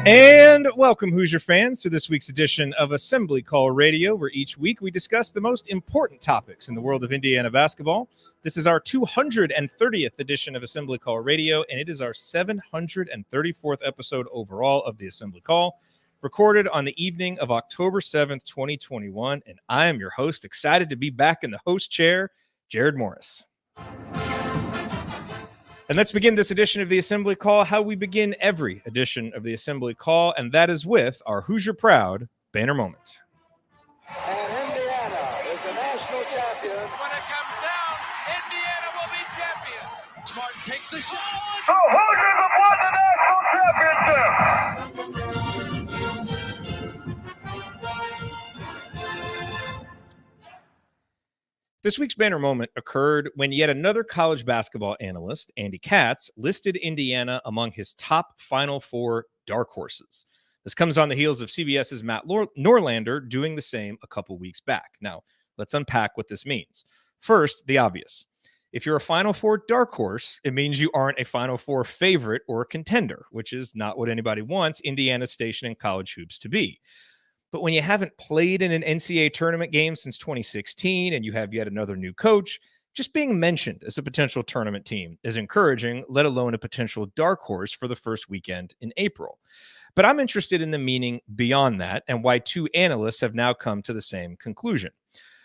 And welcome, Hoosier fans, to this week's edition of Assembly Call Radio, where each week we discuss the most important topics in the world of Indiana basketball. This is our 230th edition of Assembly Call Radio, and it is our 734th episode overall of the Assembly Call, recorded on the evening of October 7th, 2021. And I am your host, excited to be back in the host chair, Jerod Morris. And let's begin this edition of the Assembly Call how we begin every edition of the Assembly Call, and that is with our Hoosier Proud banner moment. And Indiana is the national champion. When it comes down, Indiana will be champion. Smart takes a shot. The Hoosiers have won the national championship. This week's banner moment occurred when yet another college basketball analyst, Andy Katz, listed Indiana among his top Final Four dark horses. This comes on the heels of CBS's Matt Norlander doing the same a couple weeks back. Now, let's unpack what this means. First, the obvious. If you're a Final Four dark horse, it means you aren't a Final Four favorite or a contender, which is not what anybody wants Indiana's station in college hoops to be. But when you haven't played in an NCAA tournament game since 2016 and you have yet another new coach, just being mentioned as a potential tournament team is encouraging, let alone a potential dark horse for the first weekend in April. But I'm interested in the meaning beyond that and why two analysts have now come to the same conclusion.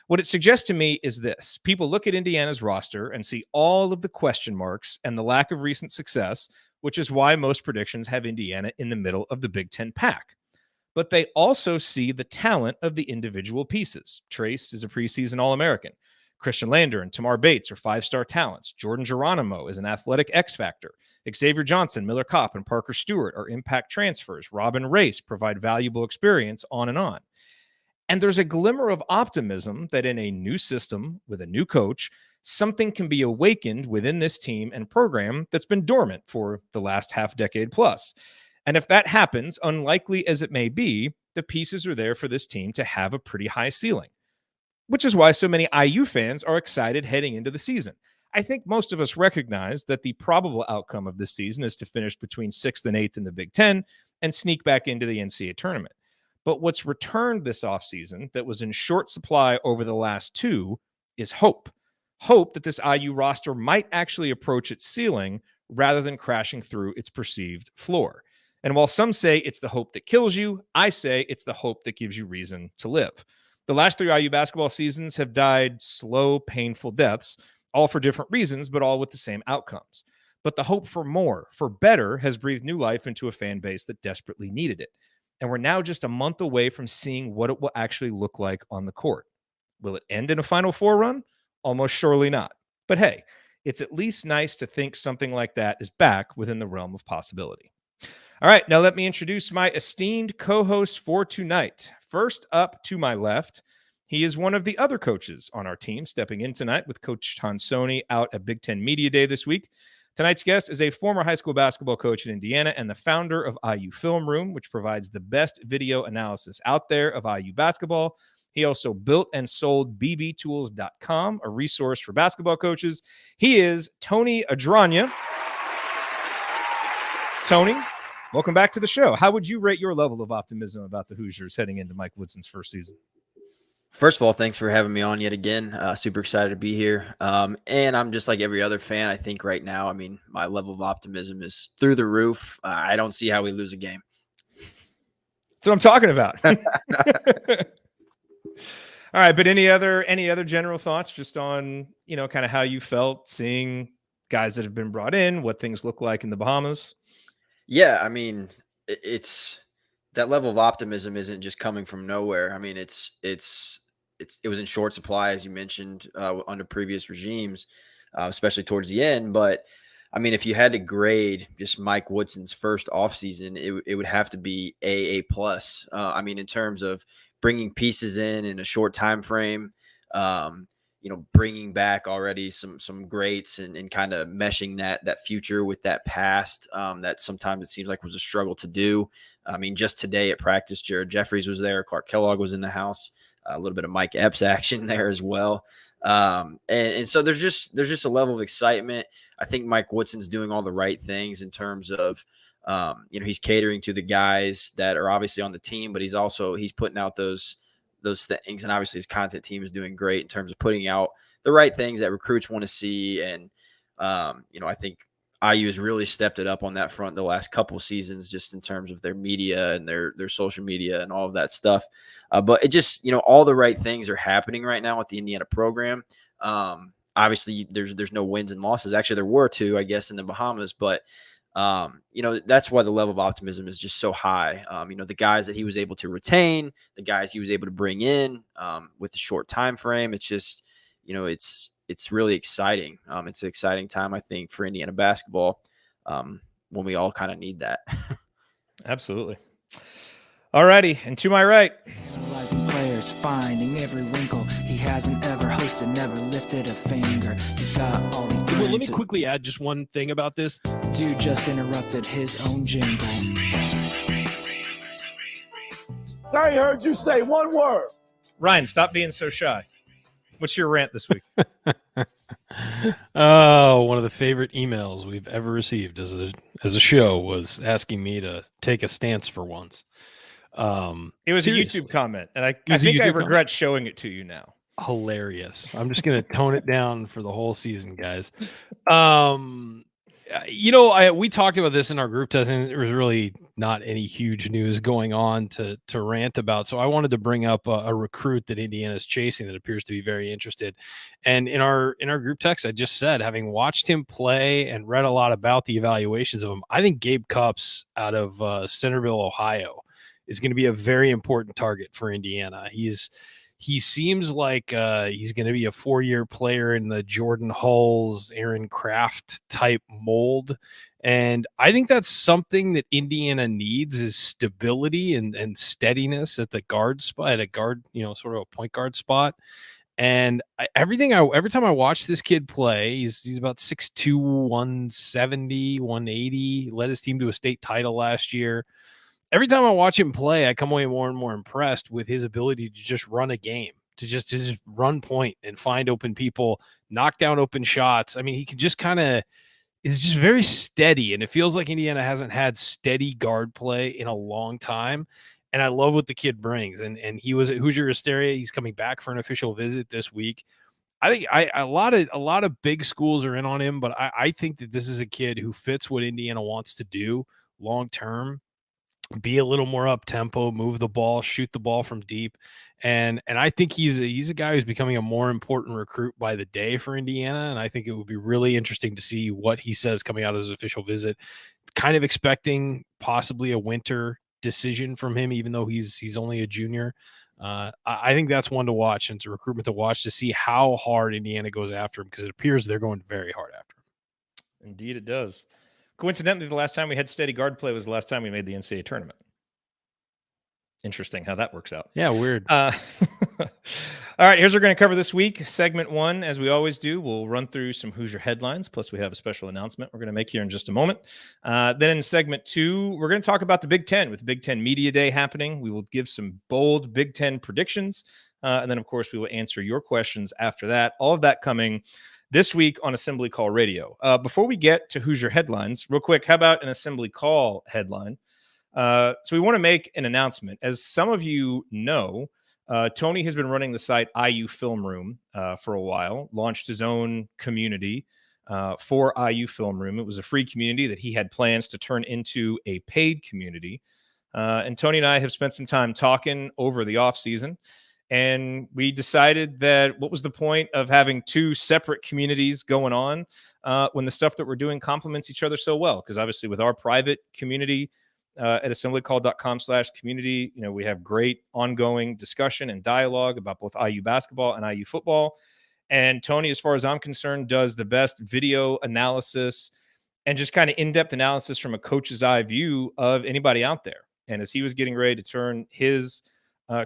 What it suggests to me is this. People look at Indiana's roster and see all of the question marks and the lack of recent success, which is why most predictions have Indiana in the middle of the Big Ten pack. But they also see the talent of the individual pieces. Trace is a preseason All-American. Christian Lander and Tamar Bates are five-star talents. Jordan Geronimo is an athletic X-factor. Xavier Johnson, Miller Kopp, and Parker Stewart are impact transfers. Robin Race provide valuable experience, on and on. And there's a glimmer of optimism that in a new system with a new coach, something can be awakened within this team and program that's been dormant for the last half decade plus. And if that happens, unlikely as it may be, the pieces are there for this team to have a pretty high ceiling, which is why so many IU fans are excited heading into the season. I think most of us recognize that the probable outcome of this season is to finish between 6th and 8th in the Big Ten and sneak back into the NCAA tournament. But what's returned this offseason that was in short supply over the last two is hope. Hope that this IU roster might actually approach its ceiling rather than crashing through its perceived floor. And while some say it's the hope that kills you, I say it's the hope that gives you reason to live. The last three IU basketball seasons have died slow, painful deaths, all for different reasons, but all with the same outcomes. But the hope for more, for better, has breathed new life into a fan base that desperately needed it. And we're now just a month away from seeing what it will actually look like on the court. Will it end in a Final Four run? Almost surely not. But hey, it's at least nice to think something like that is back within the realm of possibility. All right, now let me introduce my esteemed co-host for tonight. First up to my left, he is one of the other coaches on our team, stepping in tonight with Coach Tonsoni out at Big Ten Media Day this week. Tonight's guest is a former high school basketball coach in Indiana and the founder of IU Film Room, which provides the best video analysis out there of IU basketball. He also built and sold bbtools.com, a resource for basketball coaches. He is Tony Adranya. Tony, welcome back to the show. How would you rate your level of optimism about the Hoosiers heading into Mike Woodson's first season? First of all, thanks for having me on yet again. Super excited to be here. And I'm just like every other fan. I think right now, my level of optimism is through the roof. I don't see how we lose a game. That's what I'm talking about. All right, but any other general thoughts just on, kind of how you felt seeing guys that have been brought in, what things look like in the Bahamas? Yeah, it's that level of optimism isn't just coming from nowhere. It was in short supply, as you mentioned, under previous regimes, especially towards the end. But if you had to grade just Mike Woodson's first offseason, it would have to be A+. In terms of bringing pieces in a short time frame, bringing back already some greats and kind of meshing that future with that past that sometimes it seems like was a struggle to do. Just today at practice, Jared Jeffries was there. Clark Kellogg was in the house. A little bit of Mike Epps action there as well. And so there's just a level of excitement. I think Mike Woodson's doing all the right things in terms of He's catering to the guys that are obviously on the team, but he's putting out those things. And obviously his content team is doing great in terms of putting out the right things that recruits want to see. And, I think IU has really stepped it up on that front the last couple seasons, just in terms of their media and their social media and all of that stuff. But it just, all the right things are happening right now with the Indiana program. Obviously there's no wins and losses. Actually, there were 2, I guess, in the Bahamas, but that's why the level of optimism is just so high. The guys that he was able to retain, the guys he was able to bring in with the short time frame, it's just, it's really exciting. It's an exciting time, I think, for Indiana basketball when we all kind of need that. Absolutely. All righty. And to my right, analyzing players, finding every wrinkle. He hasn't ever hosted, never lifted a finger. He's got all the Well, let me quickly add just one thing about this. Dude just interrupted his own jingle. I heard you say one word. Ryan, stop being so shy. What's your rant this week? Oh, one of the favorite emails we've ever received as a show was asking me to take a stance for once. It was seriously. a YouTube comment, and I was a think I YouTube regret showing it to you now. Hilarious. I'm just going to tone it down for the whole season, guys. We talked about this in our group test, and there was really not any huge news going on to rant about. So I wanted to bring up a recruit that Indiana is chasing that appears to be very interested. And in our group text, I just said, having watched him play and read a lot about the evaluations of him, I think Gabe Cupps out of Centerville, Ohio, is going to be a very important target for Indiana. He seems like he's going to be a 4-year player in the Jordan Hulls, Aaron Kraft type mold. And I think that's something that Indiana needs, is stability and steadiness at the guard spot, at a guard, sort of a point guard spot. And every time I watch this kid play, he's about 6'2", 170, 180, led his team to a state title last year. Every time I watch him play, I come away more and more impressed with his ability to just run a game, to just run point and find open people, knock down open shots. I mean, he can just is just very steady, and it feels like Indiana hasn't had steady guard play in a long time. And I love what the kid brings. And he was at Hoosier Hysteria. He's coming back for an official visit this week. I think a lot of big schools are in on him, but I think that this is a kid who fits what Indiana wants to do long term. Be a little more up tempo, move the ball, shoot the ball from deep. And I think he's a guy who's becoming a more important recruit by the day for Indiana. And I think it would be really interesting to see what he says coming out of his official visit. Kind of expecting possibly a winter decision from him, even though he's only a junior. I think that's one to watch, and it's a recruitment to watch to see how hard Indiana goes after him, because it appears they're going very hard after him. Indeed it does. Coincidentally, the last time we had steady guard play was the last time we made the NCAA tournament. Interesting how that works out. Yeah, weird. All right, here's what we're going to cover this week. Segment 1, as we always do, we'll run through some Hoosier headlines, plus we have a special announcement we're going to make here in just a moment. Then in segment 2, we're going to talk about the Big Ten. With the Big Ten Media Day happening, we will give some bold Big Ten predictions. And then, of course, we will answer your questions after that. All of that coming this week on Assembly Call Radio. Before we get to Hoosier headlines, real quick, how about an Assembly Call headline? So we want to make an announcement. As some of you know, Tony has been running the site IU Film Room for a while, launched his own community for IU Film Room. It was a free community that he had plans to turn into a paid community. And Tony and I have spent some time talking over the off season. And we decided that what was the point of having 2 separate communities going on when the stuff that we're doing complements each other so well? Because obviously with our private community at assemblycall.com/community, we have great ongoing discussion and dialogue about both IU basketball and IU football. And Tony, as far as I'm concerned, does the best video analysis and just kind of in-depth analysis from a coach's eye view of anybody out there. And as he was getting ready to turn his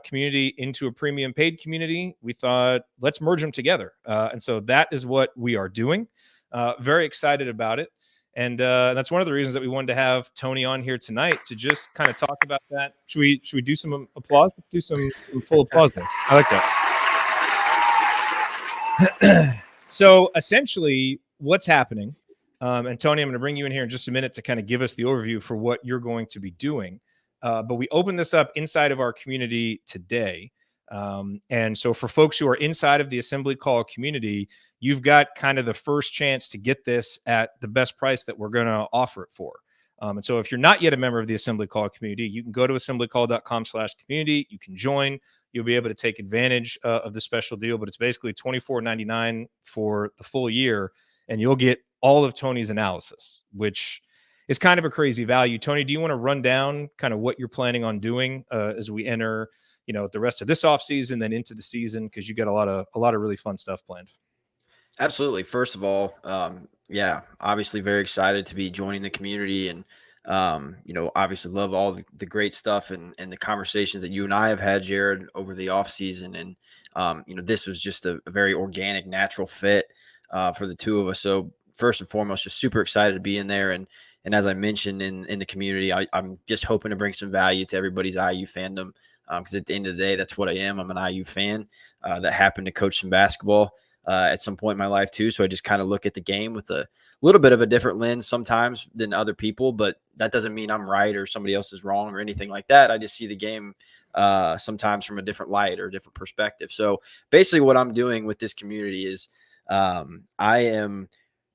community into a premium paid community, we thought, let's merge them together. And so that is what we are doing. Very excited about it. And that's one of the reasons that we wanted to have Tony on here tonight, to just kind of talk about that. Should we do some applause? Let's do some full applause there. I like that. So essentially what's happening And Tony, I'm going to bring you in here in just a minute to kind of give us the overview for what you're going to be doing. But we opened this up inside of our community today. And so for folks who are inside of the Assembly Call community, you've got kind of the first chance to get this at the best price that we're going to offer it for. And so if you're not yet a member of the Assembly Call community, you can go to assemblycall.com/community. You can join. You'll be able to take advantage of the special deal, but it's basically $24.99 for the full year, and you'll get all of Tony's analysis, which is kind of a crazy value. Tony, do you want to run down kind of what you're planning on doing as we enter, the rest of this offseason, then into the season, because you got a lot of really fun stuff planned? Absolutely. First of all, obviously very excited to be joining the community, and obviously love all the great stuff and the conversations that you and I have had, Jerod, over the off season. And, this was just a very organic, natural fit for the two of us. So first and foremost, just super excited to be in there. And as I mentioned in the community, I'm just hoping to bring some value to everybody's IU fandom. Because at the end of the day, that's what I am. I'm an IU fan that happened to coach some basketball at some point in my life too. So I just kind of look at the game with a little bit of a different lens sometimes than other people, but that doesn't mean I'm right or somebody else is wrong or anything like that. I just see the game sometimes from a different light or a different perspective. So basically what I'm doing with this community is I am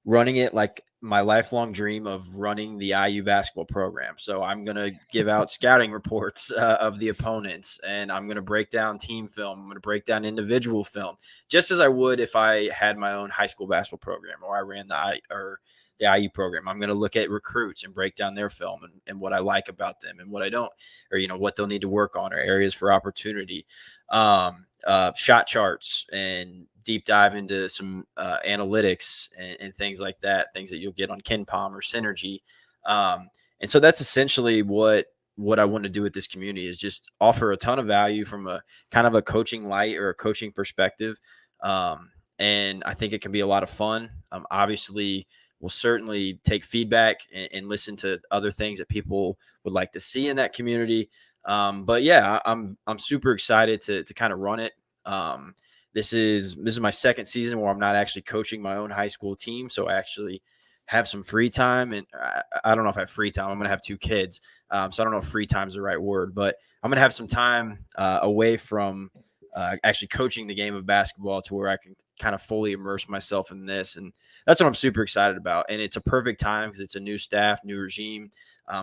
running it like my lifelong dream of running the IU basketball program. So I'm going to give out scouting reports of the opponents, and I'm going to break down team film. I'm going to break down individual film, just as I would if I had my own high school basketball program or I ran the IU program. I'm going to look at recruits and break down their film and what I like about them and what I don't, or, what they'll need to work on or areas for opportunity, shot charts, and deep dive into some analytics and things like that, things that you'll get on KenPom or Synergy. And so that's essentially what I want to do with this community, is just offer a ton of value from a kind of a coaching light or a coaching perspective. And I think it can be a lot of fun. Obviously, we'll certainly take feedback and listen to other things that people would like to see in that community. But yeah, I'm super excited to kind of run it. This is my second season where I'm not actually coaching my own high school team. So I actually have some free time, and I don't know if I have free time. I'm going to have 2 kids. So I don't know if free time is the right word, but I'm going to have some time away from actually coaching the game of basketball to where I can kind of fully immerse myself in this. And that's what I'm super excited about. And it's a perfect time because it's a new staff, new regime.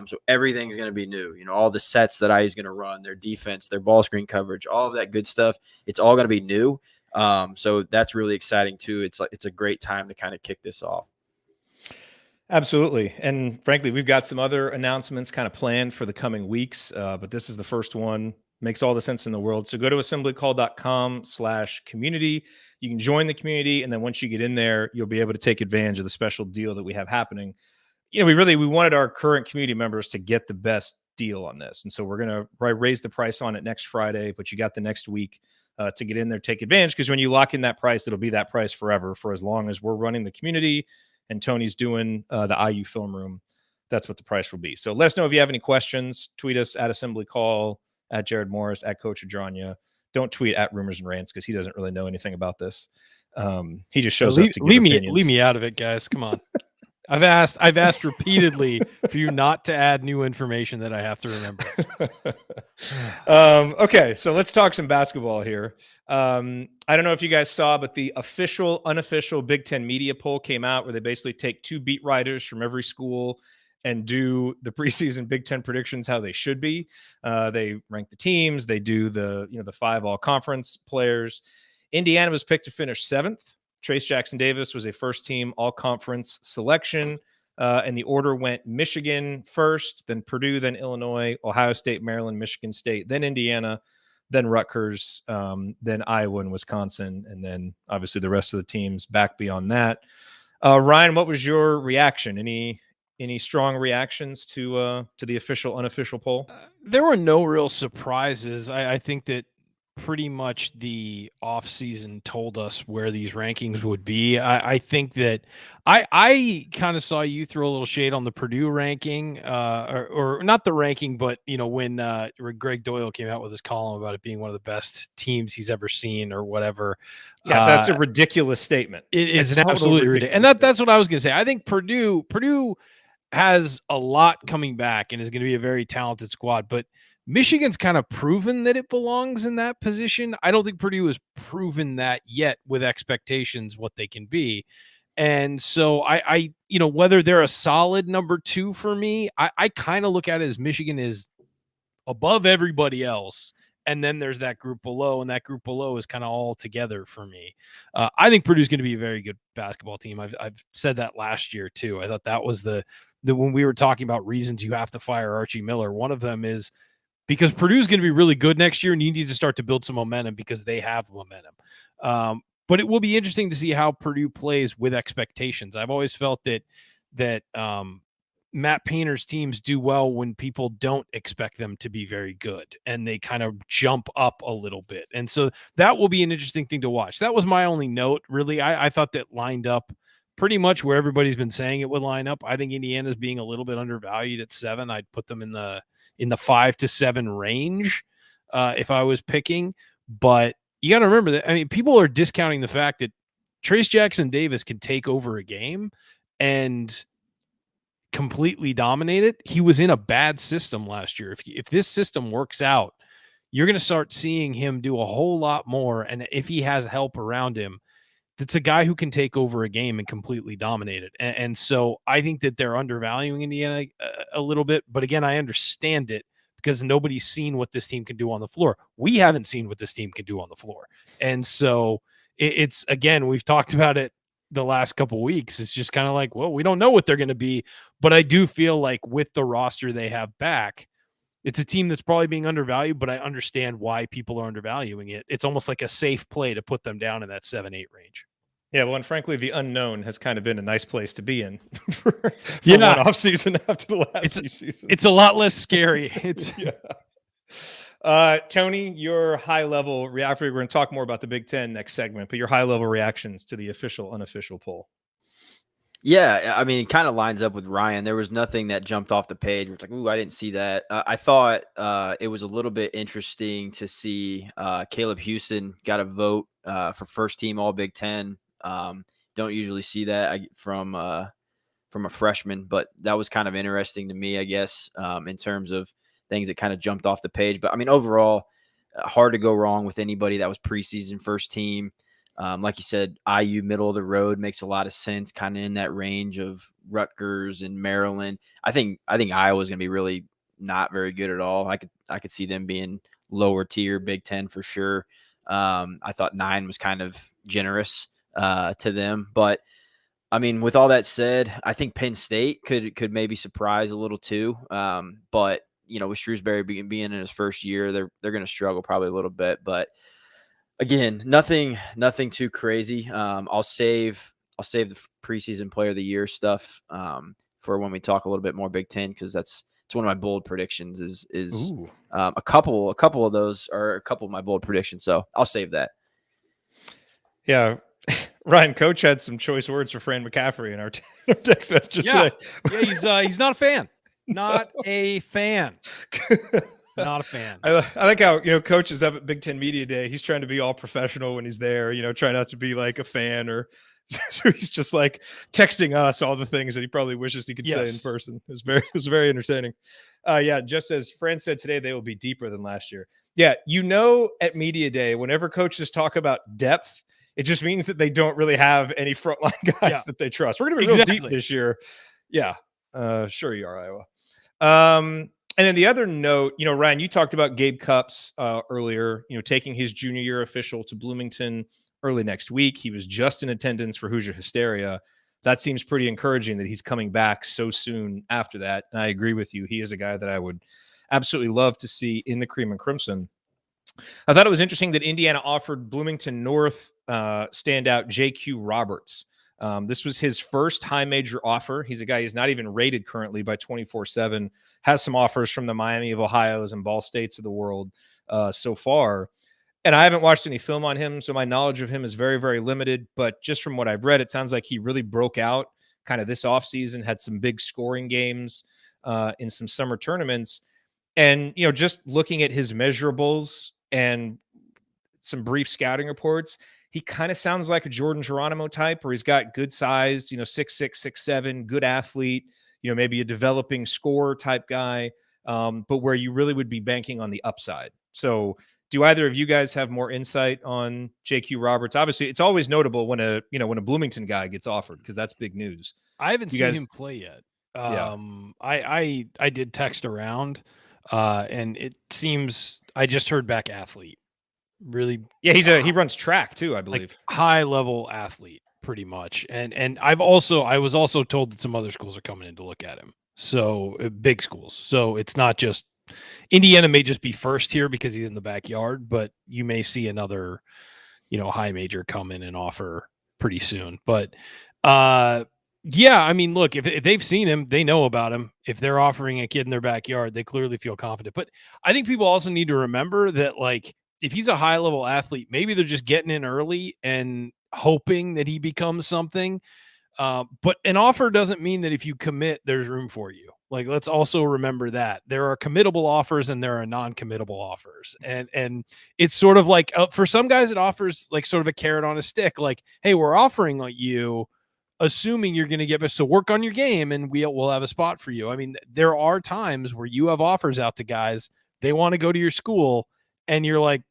So everything's going to be new. All the sets that IU's going to run, their defense, their ball screen coverage, all of that good stuff, it's all going to be new. So that's really exciting too. It's a great time to kind of kick this off. Absolutely. And frankly, we've got some other announcements kind of planned for the coming weeks, but this is the first one. Makes all the sense in the world. So go to assemblycall.com/community. You can join the community. And then once you get in there, you'll be able to take advantage of the special deal that we have happening. We wanted our current community members to get the best deal on this. And so we're going to raise the price on it next Friday, but you got the next week to get in there, take advantage. Because when you lock in that price, it'll be that price forever for as long as we're running the community and Tony's doing the IU film room. That's what the price will be. So let us know if you have any questions. Tweet us at Assembly Call, at Jerod Morris, at Coach Adragna. Don't tweet at Rumors and Rants because he doesn't really know anything about this. He just shows up to give opinions. Leave me out of it, guys. Come on. I've asked repeatedly for you not to add new information that I have to remember. Okay, so let's talk some basketball here. I don't know if you guys saw, but the official, unofficial Big Ten media poll came out where they basically take 2 beat writers from every school and do the preseason Big Ten predictions how they should be. They rank the teams. They do the 5 all-conference players. Indiana was picked to finish 7th. Trace Jackson-Davis was a first-team all-conference selection, and the order went Michigan first, then Purdue, then Illinois, Ohio State, Maryland, Michigan State, then Indiana, then Rutgers, then Iowa and Wisconsin, and then obviously the rest of the teams back beyond that. Ryan, what was your reaction? Any strong reactions to the official, unofficial poll? There were no real surprises. I think that pretty much the offseason told us where these rankings would be. I think that I kind of saw you throw a little shade on the Purdue ranking, or not the ranking, but when Greg Doyle came out with his column about it being one of the best teams he's ever seen or whatever. Yeah, that's a ridiculous statement. It is an absolutely ridiculous, and that's what I was going to say. I think Purdue has a lot coming back and is going to be a very talented squad, but Michigan's kind of proven that it belongs in that position. I don't think Purdue has proven that yet with expectations what they can be. And so I whether they're a solid number 2 for me, I kind of look at it as Michigan is above everybody else. And then there's that group below, and that group below is kind of all together for me. I think Purdue's going to be a very good basketball team. I've said that last year too. I thought that was the when we were talking about reasons you have to fire Archie Miller, one of them is because Purdue's going to be really good next year, and you need to start to build some momentum because they have momentum. But it will be interesting to see how Purdue plays with expectations. I've always felt that Matt Painter's teams do well when people don't expect them to be very good, and they kind of jump up a little bit. And so that will be an interesting thing to watch. That was my only note, really. I thought that lined up pretty much where everybody's been saying it would line up. I think Indiana's being a little bit undervalued at 7. I'd put them in the 5 to 7 range if I was picking. But you got to remember that, I mean, people are discounting the fact that Trace Jackson Davis can take over a game and completely dominate it. He was in a bad system last year. If this system works out, you're going to start seeing him do a whole lot more. And if he has help around him, that's a guy who can take over a game and completely dominate it. And so I think that they're undervaluing Indiana a little bit. But again, I understand it because nobody's seen what this team can do on the floor. We haven't seen what this team can do on the floor. And so it's again, we've talked about it the last couple of weeks. It's just kind of like, well, we don't know what they're going to be. But I do feel like with the roster they have back, it's a team that's probably being undervalued, but I understand why people are undervaluing it. It's almost like a safe play to put them down in that 7-8 range. Yeah, well, and frankly, the unknown has kind of been a nice place to be in for one offseason after the last season. It's a lot less scary. It's Tony, your high-level reaction. We're going to talk more about the Big Ten next segment, but your high-level reactions to the official, unofficial poll. Yeah, I mean, it kind of lines up with Ryan. There was nothing that jumped off the page. It's like, ooh, I didn't see that. I thought it was a little bit interesting to see Caleb Houston got a vote for first team All Big Ten. Don't usually see that from a freshman, but that was kind of interesting to me, I guess, in terms of things that kind of jumped off the page. But I mean, overall, hard to go wrong with anybody that was preseason first team. Like you said, IU middle of the road makes a lot of sense, kind of in that range of Rutgers and Maryland. I think Iowa's going to be really not very good at all. I could see them being lower tier Big Ten for sure. I thought 9 was kind of generous to them, but I mean, with all that said, I think Penn State could maybe surprise a little too. But with Shrewsbury being in his first year, they're going to struggle probably a little bit, but. Again, nothing too crazy. I'll save the preseason player of the year stuff for when we talk a little bit more Big Ten, because it's one of my bold predictions. Is a couple of those are a couple of my bold predictions. So I'll save that. Yeah, Ryan, Coach had some choice words for Fran McCaffrey in our text message today. Yeah, he's not a fan. Not a fan. Not a fan. I like how, Coach is up at Big Ten Media Day. He's trying to be all professional when he's there, try not to be like a fan so he's just like texting us all the things that he probably wishes he could say in person. It was very entertaining. Just as Fran said today, they will be deeper than last year. Yeah. At Media Day, whenever coaches talk about depth, it just means that they don't really have any frontline guys that they trust. We're going to be real deep this year. Yeah. Sure you are, Iowa. And then the other note, Ryan, you talked about Gabe Cupps earlier, taking his junior year official to Bloomington early next week. He was just in attendance for Hoosier Hysteria. That seems pretty encouraging that he's coming back so soon after that. And I agree with you. He is a guy that I would absolutely love to see in the Cream and Crimson. I thought it was interesting that Indiana offered Bloomington North standout J.Q. Roberts. This was his first high major offer. He's a guy who's not even rated currently by 24/7, has some offers from the Miami of Ohio's and Ball States of the world so far. and I haven't watched any film on him, so my knowledge of him is very, very limited. But just from what I've read, it sounds like he really broke out kind of this offseason, had some big scoring games in some summer tournaments. And, just looking at his measurables and some brief scouting reports, he kind of sounds like a Jordan Geronimo type, where he's got good size, 6'6", 6'7", good athlete, maybe a developing scorer type guy, but where you really would be banking on the upside. So do either of you guys have more insight on J.Q. Roberts? Obviously, it's always notable when a Bloomington guy gets offered, because that's big news. I haven't seen him play yet. Yeah. I did text around, and it seems I just heard back athlete. Really, yeah, he runs track too, I believe. Like high level athlete, pretty much. And I was also told that some other schools are coming in to look at him. So big schools. So it's not just Indiana may just be first here because he's in the backyard, but you may see another, high major come in and offer pretty soon. But yeah, I mean, look, if they've seen him, they know about him. If they're offering a kid in their backyard, they clearly feel confident. But I think people also need to remember that, like, if he's a high level athlete, maybe they're just getting in early and hoping that he becomes something. But an offer doesn't mean that if you commit, there's room for you. Like, let's also remember that there are committable offers and there are non-committable offers. And it's sort of like, for some guys, it offers like sort of a carrot on a stick. Like, hey, we're offering you, assuming you're going to get us. So work on your game and we'll have a spot for you. I mean, there are times where you have offers out to guys. They want to go to your school and you're like,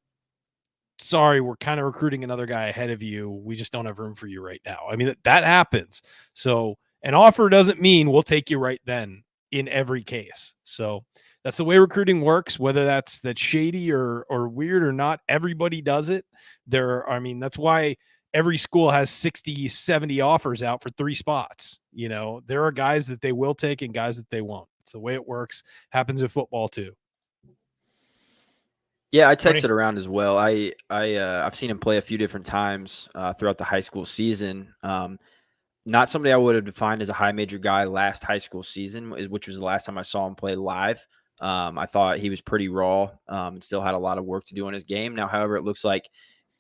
sorry, we're kind of recruiting another guy ahead of you. We just don't have room for you right now. I mean, that happens. So an offer doesn't mean we'll take you right then in every case. So that's the way recruiting works, whether that's shady or weird or not. Everybody does it. That's why every school has 60, 70 offers out for 3 spots. There are guys that they will take and guys that they won't. It's the way it works. Happens in football too. Yeah, I texted around as well. I've seen him play a few different times throughout the high school season. Not somebody I would have defined as a high major guy last high school season, which was the last time I saw him play live. I thought he was pretty raw and still had a lot of work to do on his game. Now, however, it looks like,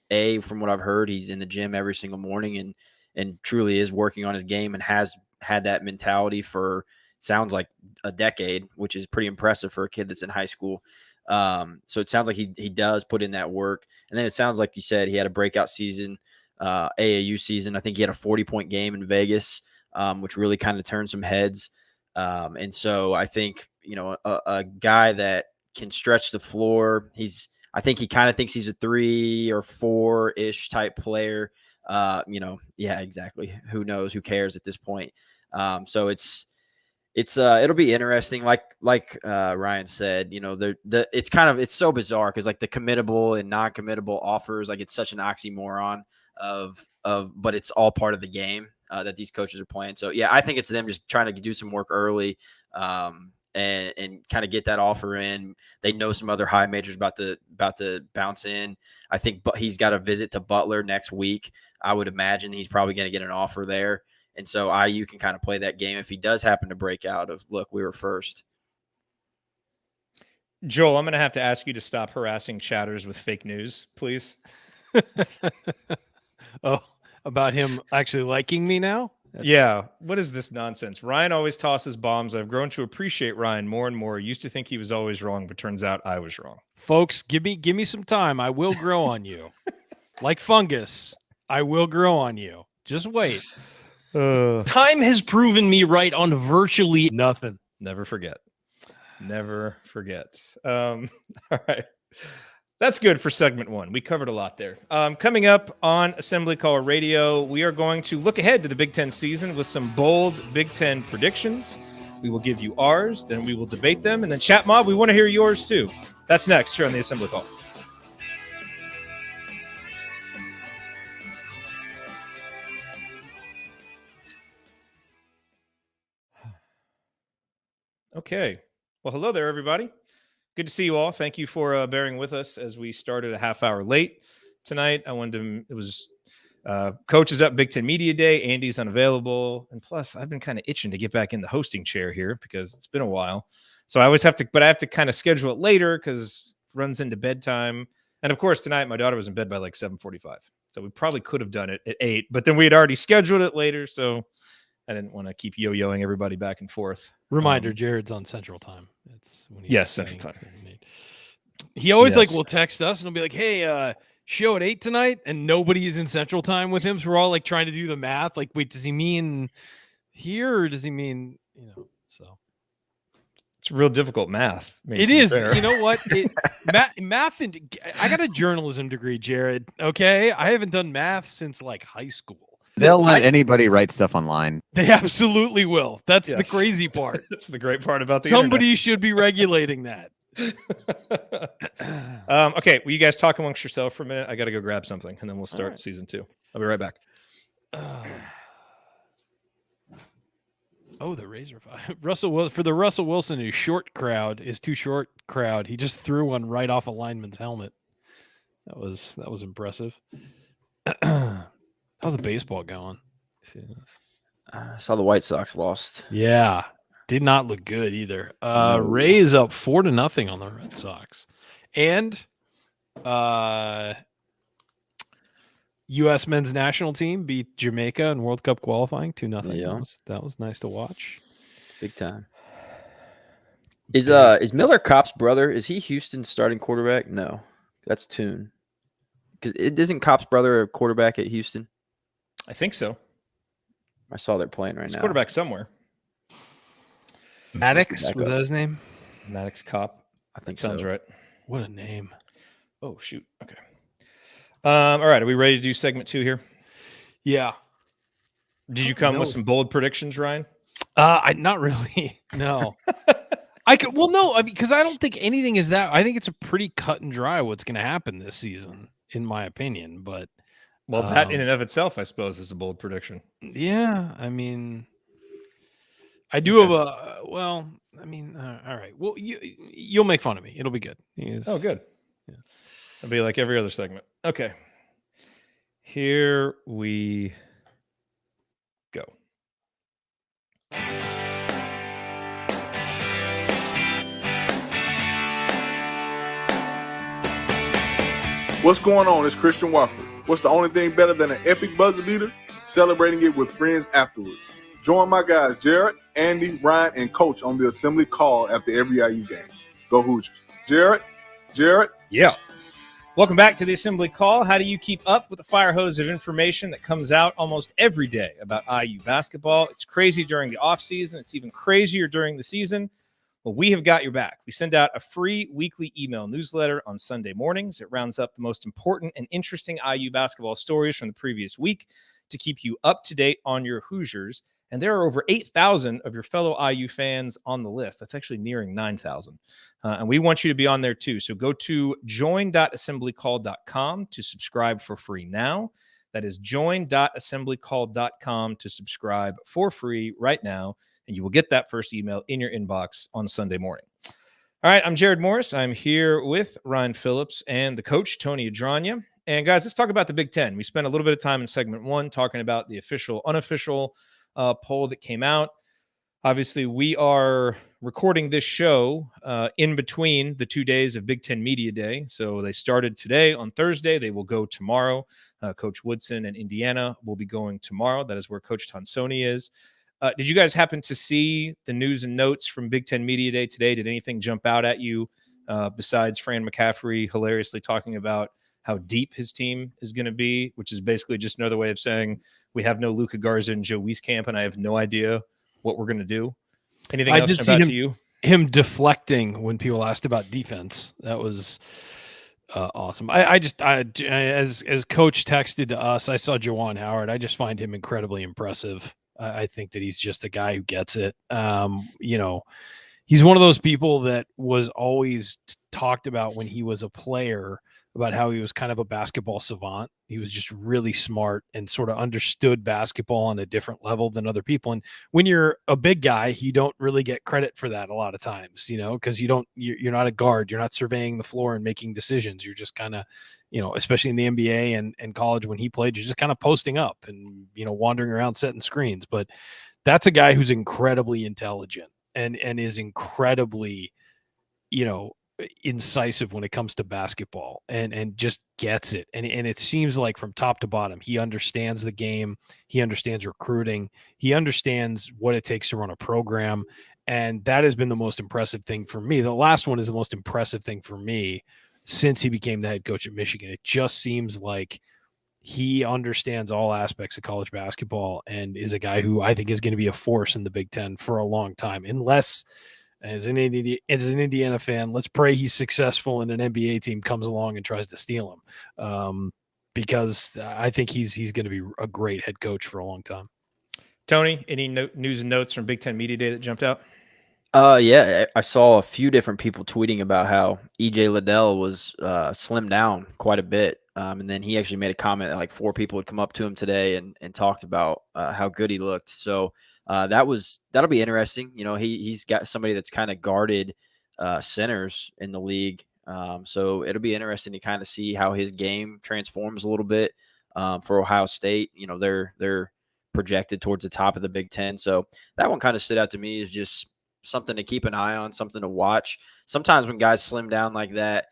from what I've heard, he's in the gym every single morning and truly is working on his game and has had that mentality for, sounds like, a decade, which is pretty impressive for a kid that's in high school. So it sounds like he does put in that work. And then it sounds like you said he had a breakout season, AAU season. I think he had a 40-point game in Vegas, which really kind of turned some heads. And so I think, a guy that can stretch the floor, I think he kind of thinks he's a 3 or 4-ish type player. Yeah, exactly. Who knows? Who cares at this point? So it'll be interesting. Like Ryan said, it's so bizarre because like the committable and non-committable offers, like it's such an oxymoron but it's all part of the game that these coaches are playing. So yeah, I think it's them just trying to do some work early and kind of get that offer in. They know some other high majors about to bounce in. I think he's got a visit to Butler next week. I would imagine he's probably going to get an offer there. And so IU can kind of play that game if he does happen to break out of, look, we were first. Joel, I'm going to have to ask you to stop harassing chatters with fake news, please. Oh, about him actually liking me now? Yeah. What is this nonsense? Ryan always tosses bombs. I've grown to appreciate Ryan more and more. Used to think he was always wrong, but turns out I was wrong. Folks, give me some time. I will grow on you. Like fungus, I will grow on you. Just wait. Time has proven me right on virtually nothing. Never forget. Never forget. All right. That's good for segment 1. We covered a lot there. Coming up on Assembly Call Radio, we are going to look ahead to the Big Ten season with some bold Big Ten predictions. We will give you ours, then we will debate them, and then Chat Mob, we want to hear yours too. That's next here on the Assembly Call. Okay. Well, hello there, everybody. Good to see you all. Thank you for bearing with us as we started a half hour late tonight. It was Coach is up Big Ten Media Day. Andy's unavailable. And plus, I've been kind of itching to get back in the hosting chair here because it's been a while. So I always have to kind of schedule it later because it runs into bedtime. And of course, tonight my daughter was in bed by like 7:45, so we probably could have done it at 8, but then we had already scheduled it later, so I didn't want to keep yo-yoing everybody back and forth. Reminder: Jared's on Central Time. It's when he's yes, Central Time. He always like will text us and he'll be like, "Hey, show at 8 tonight," and nobody is in Central Time with him. So we're all like trying to do the math. Like, wait, does he mean here or does he mean So it's real difficult math. I mean, it is. You know what? Math and I got a journalism degree, Jerod. Okay, I haven't done math since like high school. They'll let anybody write stuff online. They absolutely will. That's the crazy part. That's the great part about the Somebody internet. should be regulating that. Okay, will you guys talk amongst yourself for a minute? I got to go grab something, and then we'll start season 2. I'll be right back. The Razor Russell for the Russell Wilson is too short crowd. He just threw one right off a lineman's helmet. That was impressive. How's the baseball going? I saw the White Sox lost. Yeah, did not look good either. Rays up 4-0 on the Red Sox, and U.S. men's national team beat Jamaica in World Cup qualifying 2-0. Yeah. That was nice to watch. Big time. Is Miller Kopp's brother? Is he Houston's starting quarterback? No, that's Toon. Because it isn't Kopp's brother a quarterback at Houston. I think so. I saw they're playing right now. Quarterback somewhere. Maddox, was that his name? Maddox Kopp. I think sounds right. What a name. Oh, shoot. Okay. All right. Are we ready to do segment 2 here? Yeah. Did you come with some bold predictions, Ryan? Not really. No. Because I don't think anything is that. I think it's a pretty cut and dry what's going to happen this season, in my opinion. But that in and of itself, I suppose, is a bold prediction. Yeah, I mean, I do have a. Well, I mean, all right. Well, you'll make fun of me. It'll be good. Oh, good. Yeah. It'll be like every other segment. Okay. Here we go. What's going on? It's Christian Wofford. What's the only thing better than an epic buzzer beater? Celebrating it with friends afterwards. Join my guys, Jerod, Andy, Ryan, and Coach on the assembly call after every IU game. Go Hoosiers. Jerod? Yeah. Welcome back to the assembly call. How do you keep up with the fire hose of information that comes out almost every day about IU basketball? It's crazy during the offseason. It's even crazier during the season. Well, we have got your back. We send out a free weekly email newsletter on Sunday mornings. It rounds up the most important and interesting IU basketball stories from the previous week to keep you up to date on your Hoosiers. And there are over 8,000 of your fellow IU fans on the list. That's actually nearing 9,000. And we want you to be on there too. So go to join.assemblycall.com to subscribe for free now. That is join.assemblycall.com to subscribe for free right now. And you will get that first email in your inbox on Sunday morning. All right, I'm Jerod Morris. I'm here with Ryan Phillips and the coach, Tony Adranya. And guys, let's talk about the Big Ten. We spent a little bit of time in segment 1 talking about the official, unofficial poll that came out. Obviously, we are recording this show in between the 2 days of Big Ten Media Day. So they started today on Thursday. They will go tomorrow. Coach Woodson and Indiana will be going tomorrow. That is where Coach Tonsoni is. Did you guys happen to see the news and notes from Big Ten Media Day today? Did anything jump out at you besides Fran McCaffrey hilariously talking about how deep his team is going to be, which is basically just another way of saying we have no Luka Garza and Joe Wieskamp, and I have no idea what we're going to do. Anything else jump out to you? Him deflecting when people asked about defense. That was awesome. I as Coach texted to us, I saw Juwan Howard. I just find him incredibly impressive. I think that he's just a guy who gets it. He's one of those people that was always talked about when he was a player about how he was kind of a basketball savant. He was just really smart and sort of understood basketball on a different level than other people. And when you're a big guy, you don't really get credit for that a lot of times, because you're not a guard. You're not surveying the floor and making decisions. You're just kind of, especially in the NBA and college when he played, you're just kind of posting up and, wandering around setting screens. But that's a guy who's incredibly intelligent and is incredibly, incisive when it comes to basketball and just gets it. And it seems like from top to bottom, he understands the game. He understands recruiting. He understands what it takes to run a program. And that has been the most impressive thing for me. The last one is the most impressive thing for me since he became the head coach at Michigan. It just seems like he understands all aspects of college basketball and is a guy who I think is going to be a force in the Big Ten for a long time, unless as an Indiana fan, let's pray he's successful and an NBA team comes along and tries to steal him, because I think he's going to be a great head coach for a long time. Tony, any news and notes from Big Ten Media Day that jumped out? Yeah, I saw a few different people tweeting about how EJ Liddell was slimmed down quite a bit. And then he actually made a comment that like 4 people had come up to him today and talked about how good he looked. So that'll be interesting. You know, he's got somebody that's kind of guarded centers in the league. So it'll be interesting to kind of see how his game transforms a little bit for Ohio State. You know, they're projected towards the top of the Big Ten. So that one kind of stood out to me as just something to keep an eye on, something to watch. Sometimes when guys slim down like that,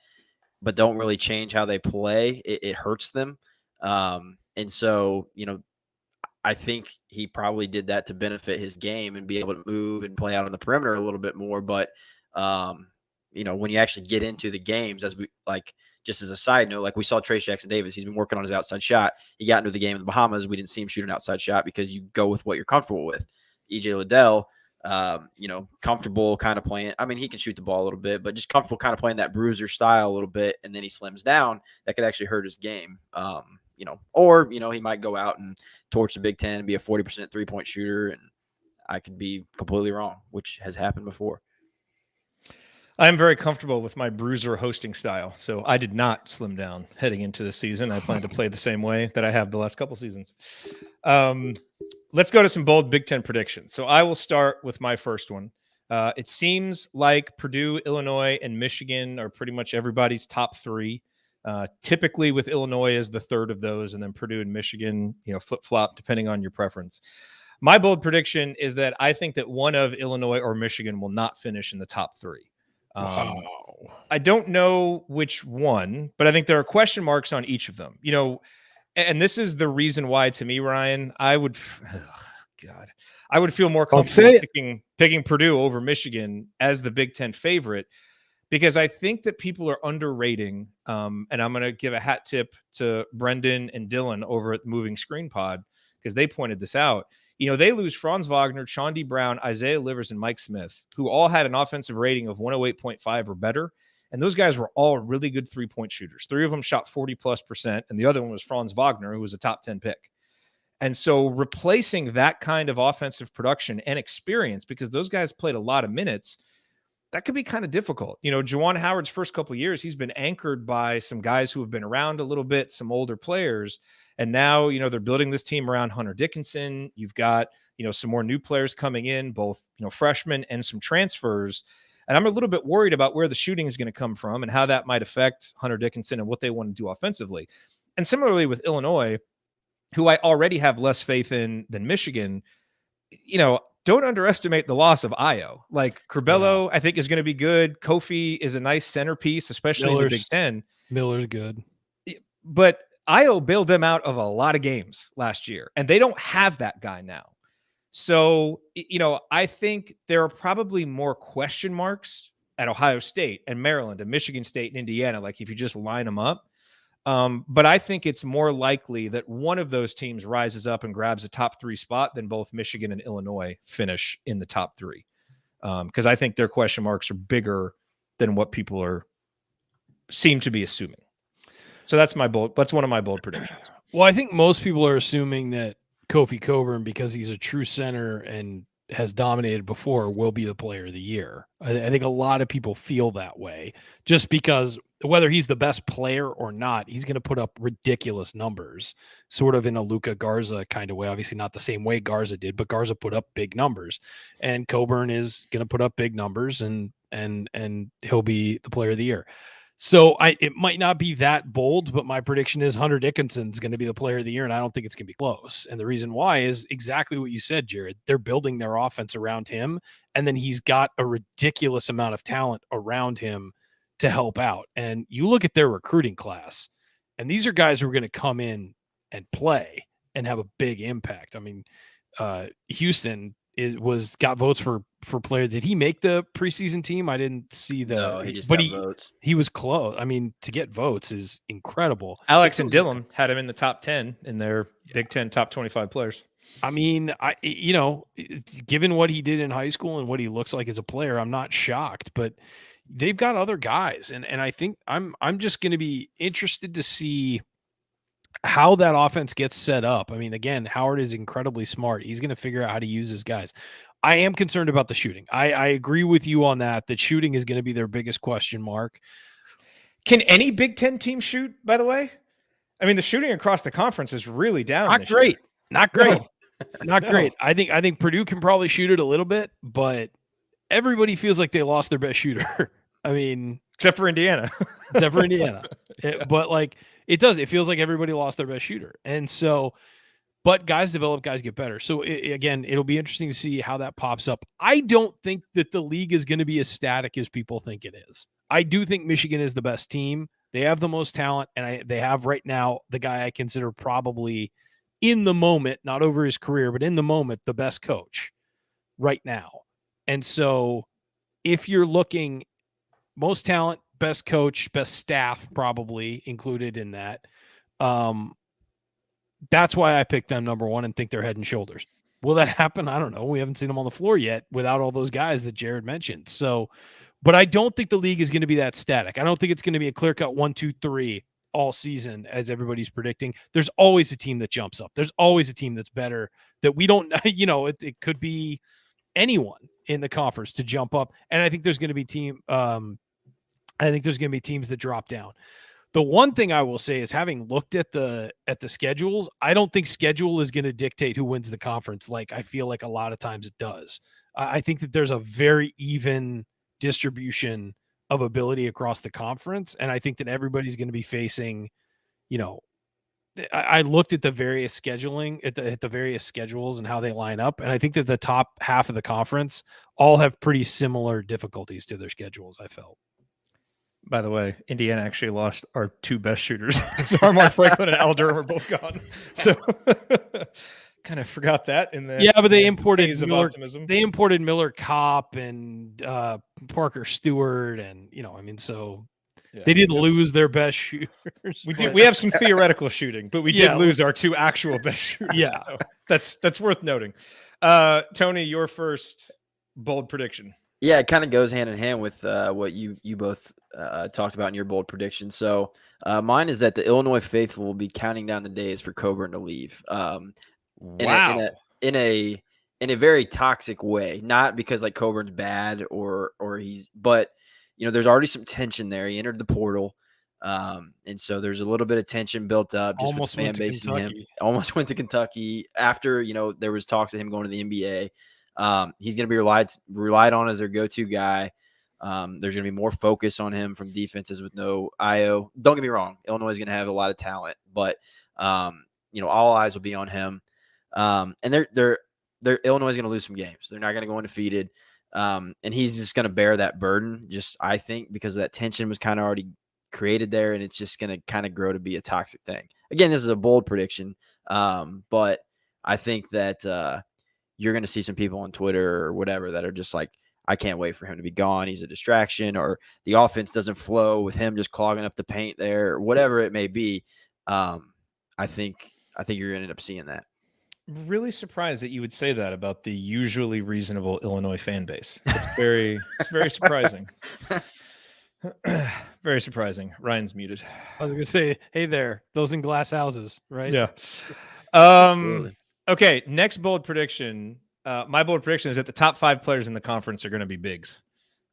but don't really change how they play, it hurts them. And so, you know, I think he probably did that to benefit his game and be able to move and play out on the perimeter a little bit more. But, you know, when you actually get into the games, as we like, just as a side note, like we saw Trace Jackson Davis, he's been working on his outside shot. He got into the game in the Bahamas. We didn't see him shoot an outside shot because you go with what you're comfortable with. EJ Liddell, you know, comfortable kind of playing. I mean, he can shoot the ball a little bit, but just comfortable kind of playing that bruiser style a little bit. And then he slims down. That could actually hurt his game. You know, or, you know, he might go out and torch the Big Ten and be a 40% 3-point shooter. And I could be completely wrong, which has happened before. I'm very comfortable with my bruiser hosting style. So I did not slim down heading into the season. I plan to play the same way that I have the last couple seasons. Let's go to some bold Big Ten predictions. So I will start with my first one. It seems like Purdue, Illinois, and Michigan are pretty much everybody's top 3. Typically with Illinois as the third of those, and then Purdue and Michigan, you know, flip-flop depending on your preference. My bold prediction is that I think that one of Illinois or Michigan will not finish in the top 3. Wow. I don't know which one, but I think there are question marks on each of them. You know, and this is the reason why, to me, Ryan, I would feel more comfortable picking Purdue over Michigan as the Big Ten favorite, because I think that people are underrating. And I'm going to give a hat tip to Brendan and Dylan over at Moving Screen Pod, because they pointed this out. You know, they lose Franz Wagner, Chaundi Brown, Isaiah Livers, and Mike Smith, who all had an offensive rating of 108.5 or better. And those guys were all really good 3-point shooters. 3 of them shot 40+%, and the other one was Franz Wagner, who was a top 10 pick. And so replacing that kind of offensive production and experience, because those guys played a lot of minutes, that could be kind of difficult. You know, Juwan Howard's first couple of years, he's been anchored by some guys who have been around a little bit, some older players. And now, you know, they're building this team around Hunter Dickinson. You've got, you know, some more new players coming in, both, you know, freshmen and some transfers. And I'm a little bit worried about where the shooting is going to come from and how that might affect Hunter Dickinson and what they want to do offensively. And similarly with Illinois, who I already have less faith in than Michigan, you know, don't underestimate the loss of Io. Like Curbelo, I think, is going to be good. Kofi is a nice centerpiece, especially in the Big Ten. Miller's good. But Io bailed them out of a lot of games last year, and they don't have that guy now. So, you know, I think there are probably more question marks at Ohio State and Maryland and Michigan State and Indiana, like if you just line them up. But I think it's more likely that one of those teams rises up and grabs a top 3 spot than both Michigan and Illinois finish in the top 3. Because I think their question marks are bigger than what people seem to be assuming. So that's one of my bold predictions. Well, I think most people are assuming that Kofi Cockburn, because he's a true center and has dominated before, will be the player of the year. I think a lot of people feel that way, just because whether he's the best player or not, he's going to put up ridiculous numbers, sort of in a Luka Garza kind of way. Obviously not the same way Garza did, but Garza put up big numbers, and Cockburn is going to put up big numbers, and he'll be the player of the year. So it might not be that bold, but my prediction is Hunter Dickinson's going to be the player of the year, and I don't think it's going to be close. And the reason why is exactly what you said, Jerod. They're building their offense around him, and then he's got a ridiculous amount of talent around him to help out. And you look at their recruiting class, and these are guys who are going to come in and play and have a big impact. I mean, Houston got votes for player. Did he make the preseason team? I didn't see No, he just but got votes. He was close. I mean, to get votes is incredible. Alex and Dillon had him in the top 10 in their Big Ten top 25 players. I mean, given what he did in high school and what he looks like as a player, I'm not shocked, but they've got other guys. And I think I'm just going to be interested to see how that offense gets set up. I mean, again, Howard is incredibly smart. He's going to figure out how to use his guys. I am concerned about the shooting. I agree with you on that shooting is going to be their biggest question mark. Can any Big Ten team shoot, by the way? I mean, the shooting across the conference is really down. Not great. Not great. No. Not great. I think Purdue can probably shoot it a little bit, but everybody feels like they lost their best shooter. I mean, except for Indiana. But like it feels like everybody lost their best shooter. And so, but guys develop, guys get better. So again, it'll be interesting to see how that pops up. I don't think that the league is going to be as static as people think it is. I do think Michigan is the best team. They have the most talent, and they have right now the guy I consider probably in the moment, not over his career, but in the moment, the best coach right now. And so if you're looking most talent, best coach, best staff probably included in that, that's why I picked them number one and think they're head and shoulders. Will that happen? I don't know. We haven't seen them on the floor yet without all those guys that Jerod mentioned. So, but I don't think the league is going to be that static. I don't think it's going to be a clear-cut 1, 2, 3 all season as everybody's predicting. There's always a team that jumps up. There's always a team that's better that we don't, it could be anyone in the conference to jump up. And I think there's going to be teams that drop down. The one thing I will say is, having looked at the schedules, I don't think schedule is going to dictate who wins the conference. Like I feel like a lot of times it does. I think that there's a very even distribution of ability across the conference. And I think that everybody's going to be facing, I looked at the various scheduling at the various schedules and how they line up. And I think that the top half of the conference all have pretty similar difficulties to their schedules. I felt. By the way, Indiana actually lost our two best shooters. So Armar Franklin and Al Durham are both gone. So kind of forgot that in the but they imported Miller. Optimism. They imported Miller Kopp and Parker Stewart, and they did lose their best shooters. We have some theoretical shooting, but we did lose our two actual best shooters. Yeah, so that's worth noting. Tony, your first bold prediction. Yeah, it kind of goes hand in hand with what you both talked about in your bold prediction. So mine is that the Illinois faithful will be counting down the days for Coburn to leave. Wow. In a very toxic way, not because like Coburn's bad or but there's already some tension there. He entered the portal, and so there's a little bit of tension built up. Just almost with the fan base and him. Almost went to Kentucky after there was talks of him going to the NBA. He's going to be relied on as their go-to guy. There's going to be more focus on him from defenses with no IO. Don't get me wrong, Illinois is going to have a lot of talent, but all eyes will be on him. And they're Illinois is going to lose some games. They're not going to go undefeated. And he's just going to bear that burden, I think, because that tension was kind of already created there, and it's just going to kind of grow to be a toxic thing. Again, this is a bold prediction, but I think that you're going to see some people on Twitter or whatever that are just like, I can't wait for him to be gone. He's a distraction, or the offense doesn't flow with him just clogging up the paint there, or whatever it may be. I think you're going to end up seeing that. Really surprised that you would say that about the usually reasonable Illinois fan base. It's very surprising. Very surprising. Ryan's muted. I was going to say, hey there, those in glass houses, right? Yeah. Okay, next bold prediction. My bold prediction is that the top 5 players in the conference are going to be bigs.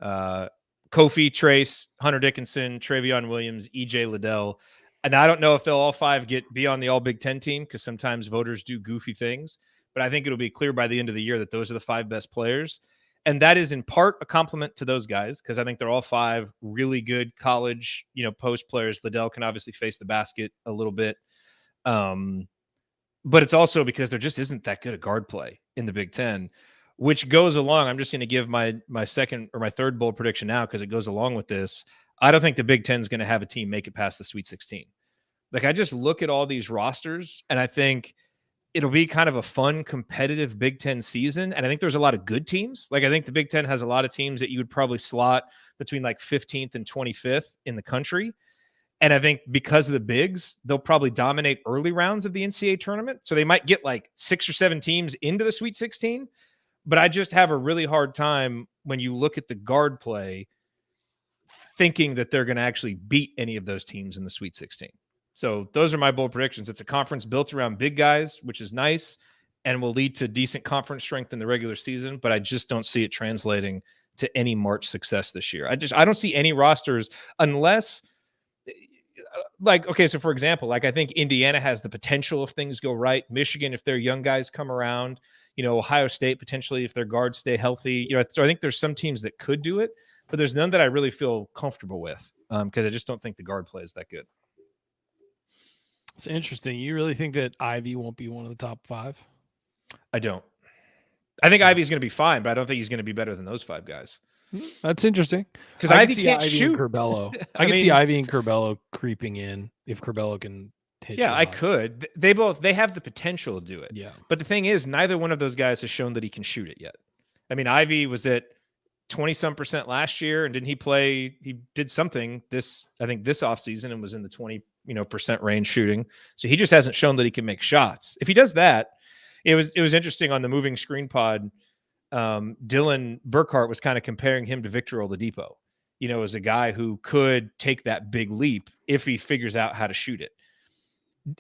Kofi, Trace, Hunter Dickinson, Travion Williams, EJ Liddell. And I don't know if they'll all 5 be on the All Big Ten team, because sometimes voters do goofy things. But I think it'll be clear by the end of the year that those are the 5 best players. And that is in part a compliment to those guys, because I think they're all 5 really good college, post players. Liddell can obviously face the basket a little bit. But it's also because there just isn't that good a guard play in the Big Ten, which goes along. I'm just going to give my second or my third bold prediction now, because it goes along with this. I don't think the Big Ten is going to have a team make it past the Sweet 16. Like, I just look at all these rosters, and I think it'll be kind of a fun, competitive Big Ten season. And I think there's a lot of good teams. Like, I think the Big Ten has a lot of teams that you would probably slot between like 15th and 25th in the country. And I think because of the bigs, they'll probably dominate early rounds of the NCAA tournament. So they might get like 6 or 7 teams into the Sweet 16. But I just have a really hard time when you look at the guard play thinking that they're going to actually beat any of those teams in the Sweet 16. So those are my bold predictions. It's a conference built around big guys, which is nice and will lead to decent conference strength in the regular season. But I just don't see it translating to any March success this year. I don't see any rosters unless like, okay, so for example, like I think Indiana has the potential if things go right. Michigan, if their young guys come around, Ohio State potentially if their guards stay healthy. So I think there's some teams that could do it, but there's none that I really feel comfortable with because I just don't think the guard play is that good. It's interesting. You really think that Ivy won't be one of the top 5? I don't. I think Ivy's going to be fine, but I don't think he's going to be better than those 5 guys. That's interesting. Because Ivy can't shoot. Curbelo. I can see Ivy and Curbelo creeping in if Curbelo can hit shots. I could. They have the potential to do it. Yeah. But the thing is, neither one of those guys has shown that he can shoot it yet. I mean, Ivy was at 20-some% last year, and didn't he play? He did something this offseason and was in the 20% range shooting. So he just hasn't shown that he can make shots. If he does that, it was interesting on the Moving Screen Pod. Dylan Burkhart was kind of comparing him to Victor Oladipo, as a guy who could take that big leap if he figures out how to shoot it.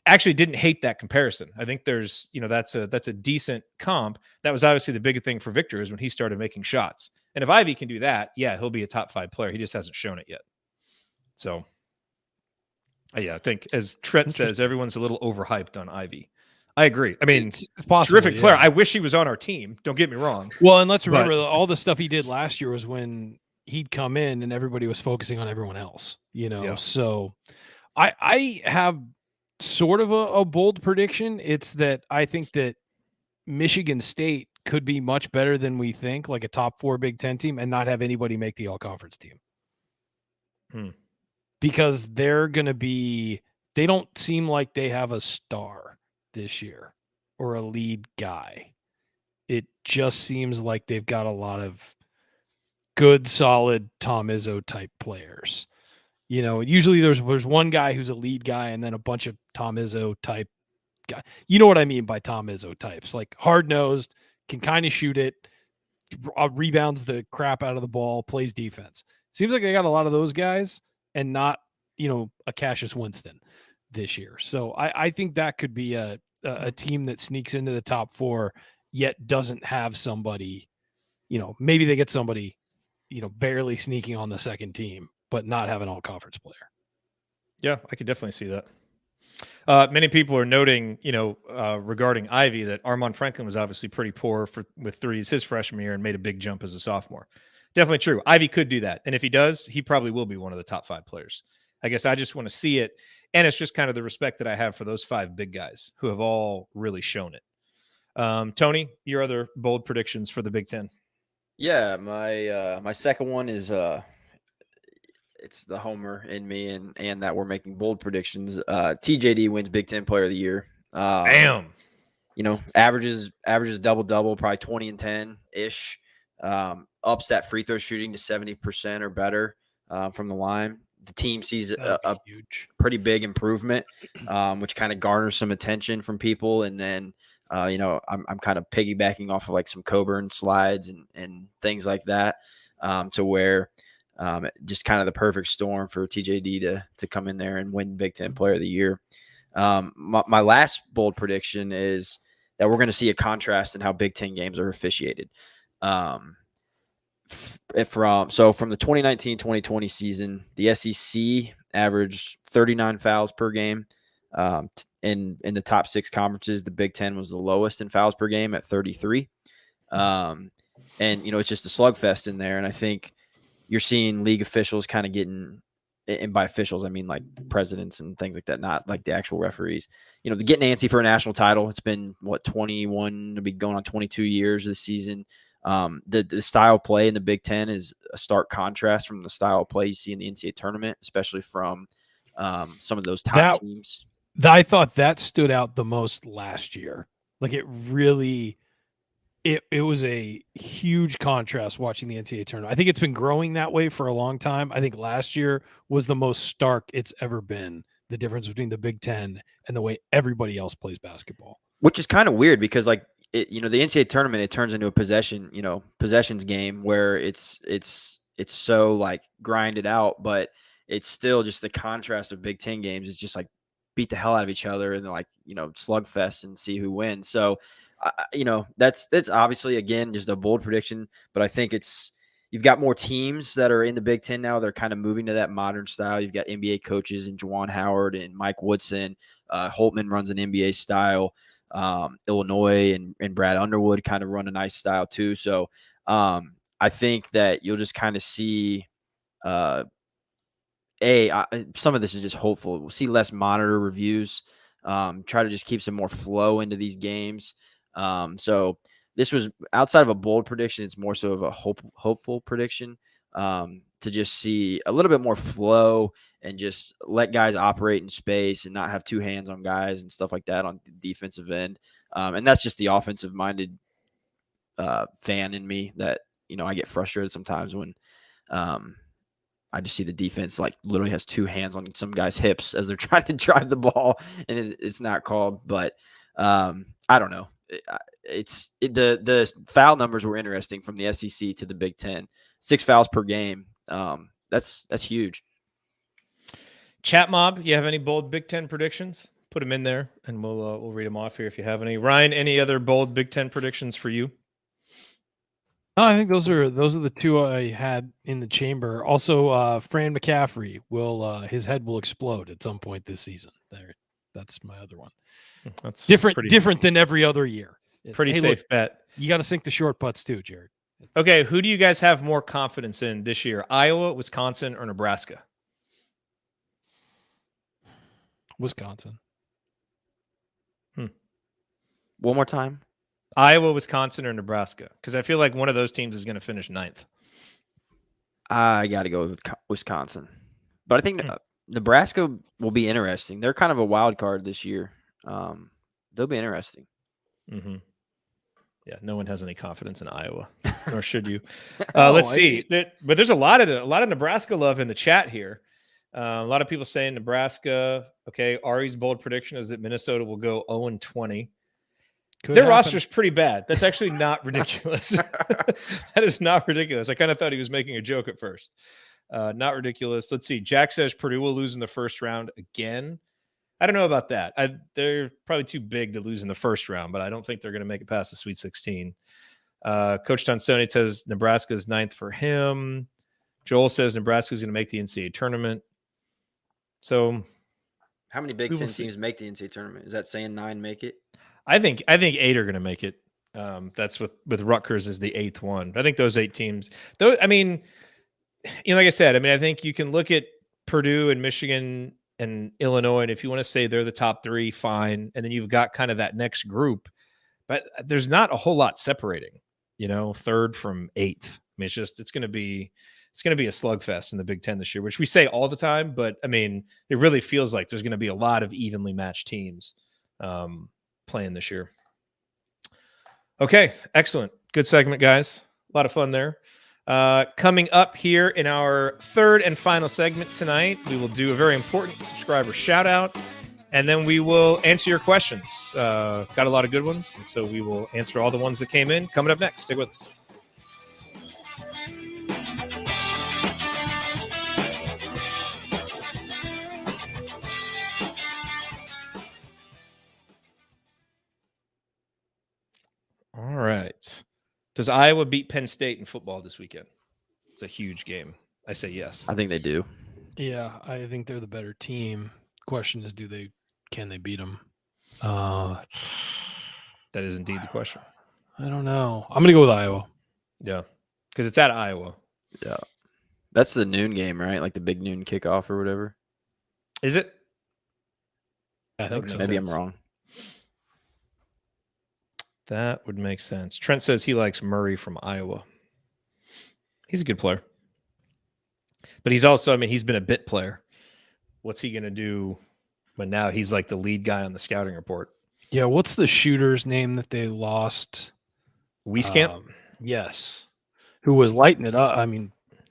Actually didn't hate that comparison. I think there's, that's a decent comp. That was obviously the big thing for Victor is when he started making shots. And if Ivy can do that, yeah, he'll be a top 5 player. He just hasn't shown it yet. So I think as Trent says, everyone's a little overhyped on Ivy. I agree. I mean, it's possible, terrific player. I wish he was on our team. Don't get me wrong. Well, and let's remember all the stuff he did last year was when he'd come in and everybody was focusing on everyone else, Yeah. So I have sort of a bold prediction. It's that I think that Michigan State could be much better than we think, like a top 4 Big Ten team, and not have anybody make the all-conference team. Because they're going to be – they don't seem like they have a star this year or a lead guy. It just seems like they've got a lot of good, solid Tom Izzo type players. Usually there's one guy who's a lead guy and then a bunch of Tom Izzo type guy. You know what I mean by Tom Izzo types, like hard-nosed, can kind of shoot it, rebounds the crap out of the ball, plays defense. Seems like they got a lot of those guys and not, a Cassius Winston this year. So I think that could be a team that sneaks into the top 4, yet doesn't have somebody, maybe they get somebody, barely sneaking on the second team, but not have an all-conference player. Yeah, I could definitely see that. Many people are noting, regarding Ivy, that Armand Franklin was obviously pretty poor with threes his freshman year and made a big jump as a sophomore. Definitely true. Ivy could do that. And if he does, he probably will be one of the top 5 players. I guess I just want to see it. And it's just kind of the respect that I have for those 5 big guys who have all really shown it. Tony, your other bold predictions for the Big Ten? Yeah, my second one is it's the homer in me and that we're making bold predictions. TJD wins Big Ten Player of the Year. Damn. Averages double-double, probably 20 and 10-ish. Ups that free throw shooting to 70% or better from the line. The team sees a huge, pretty big improvement, which kind of garners some attention from people. And then, I'm kind of piggybacking off of like some Coburn slides and things like that, to where just kind of the perfect storm for TJD to come in there and win Big Ten Player of the Year. My last bold prediction is that we're going to see a contrast in how Big Ten games are officiated. From the 2019-2020 season, the SEC averaged 39 fouls per game. In the top 6 conferences, the Big Ten was the lowest in fouls per game at 33. And it's just a slugfest in there. And I think you're seeing league officials kind of getting, and by officials I mean like presidents and things like that, not like the actual referees. To get antsy for a national title. It's been 21 to be going on 22 years this season. The style of play in the Big Ten is a stark contrast from the style of play you see in the NCAA tournament, especially from some of those top teams. I thought that stood out the most last year. Like it really, it was a huge contrast watching the NCAA tournament. I think it's been growing that way for a long time. I think last year was the most stark it's ever been, the difference between the Big Ten and the way everybody else plays basketball. Which is kind of weird because the NCAA tournament, it turns into a possessions game where it's so like grinded out, but it's still just the contrast of Big Ten games. It's just like beat the hell out of each other and like, slugfest and see who wins. So, that's obviously, again, just a bold prediction, but I think you've got more teams that are in the Big Ten now. They're kind of moving to that modern style. You've got NBA coaches and Juwan Howard and Mike Woodson. Holtman runs an NBA style. Illinois and Brad Underwood kind of run a nice style too. So I think that you'll just kind of see some of this is just hopeful. We'll see less monitor reviews. Try to just keep some more flow into these games. So this was outside of a bold prediction. It's more so of a hopeful prediction to just see a little bit more flow and just let guys operate in space and not have two hands on guys and stuff like that on the defensive end. And that's just the offensive minded fan in me that, I get frustrated sometimes when I just see the defense like literally has two hands on some guy's hips as they're trying to drive the ball and it's not called. But I don't know. The foul numbers were interesting from the SEC to the Big Ten. 6 fouls per game. That's huge. Chat mob, you have any bold Big Ten predictions? Put them in there, and we'll read them off here if you have any. Ryan, any other bold Big Ten predictions for you? No, I think those are the two I had in the chamber. Also, Fran McCaffrey his head will explode at some point this season. That's my other one. That's different than every other year. Pretty safe bet. You got to sink the short putts too, Jerod. Okay, who do you guys have more confidence in this year? Iowa, Wisconsin, or Nebraska? Wisconsin. One more time. Iowa, Wisconsin, or Nebraska? Because I feel like one of those teams is going to finish 9th. I got to go with Wisconsin. But I think Nebraska will be interesting. They're kind of a wild card this year. They'll be interesting. Mm-hmm. Yeah, no one has any confidence in Iowa, nor should you. Let's see. But there's a lot of Nebraska love in the chat here. A lot of people saying Nebraska. Okay, Ari's bold prediction is that Minnesota will go 0-20. Their roster's pretty bad. That's actually not ridiculous. That is not ridiculous. I kind of thought he was making a joke at first. Not ridiculous. Let's see. Jack says Purdue will lose in the first round again. I don't know about that. They're probably too big to lose in the first round, but I don't think they're going to make it past the Sweet 16. Coach Tonsoni says Nebraska's 9th for him. Joel says Nebraska's going to make the NCAA tournament. So how many Big Ten teams make the NCAA tournament? Is that saying 9 make it? I think 8 are going to make it. That's with Rutgers as the 8th one. I think those 8 teams, though. I mean, like I said, I think you can look at Purdue and Michigan and Illinois, and if you want to say they're the top 3, fine. And then you've got kind of that next group, but there's not a whole lot separating, 3rd from 8th. It's going to be a slugfest in the Big Ten this year, which we say all the time, but it really feels like there's going to be a lot of evenly matched teams playing this year. Okay, excellent. Good segment, guys. A lot of fun there. Coming up here in our 3rd and final segment tonight, we will do a very important subscriber shout out, and then we will answer your questions. Got a lot of good ones, and so we will answer all the ones that came in. Coming up next, stick with us. All right. Does Iowa beat Penn State in football this weekend? It's a huge game. I say yes. I think they do. Yeah, I think they're the better team. Question is, can they beat them? That is indeed the question. I don't know. I'm going to go with Iowa. Yeah, because it's at Iowa. Yeah. That's the noon game, right? Like the big noon kickoff or whatever. Is it? I think so. Maybe I'm wrong. That would make sense. Trent says he likes Murray from Iowa. He's a good player. But he's also, he's been a bit player. What's he going to do when now he's like the lead guy on the scouting report? Yeah, what's the shooter's name that they lost? Wieskamp? Yes. Who was lighting it up.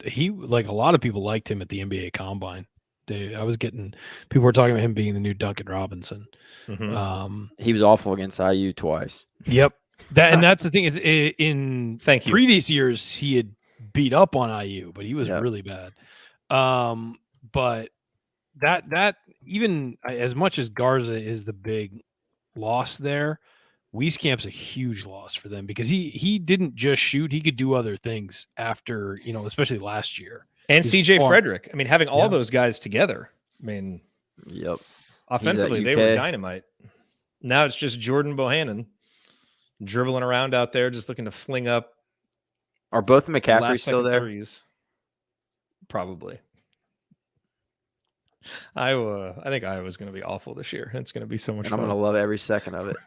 He, like a lot of people liked him at the NBA Combine. People were talking about him being the new Duncan Robinson. Mm-hmm. He was awful against IU twice. Yep. That's the thing is in previous years he had beat up on IU, but he was really bad. But that even as much as Garza is the big loss there, Wieskamp's a huge loss for them because he didn't just shoot, he could do other things after, especially last year. And CJ Frederick. Having all those guys together. Yep. Offensively, they were dynamite. Now it's just Jordan Bohannon dribbling around out there, just looking to fling up. Are both McCaffrey still there? Threes. Probably. Iowa. I think Iowa's going to be awful this year. It's going to be so much fun. I'm going to love every second of it.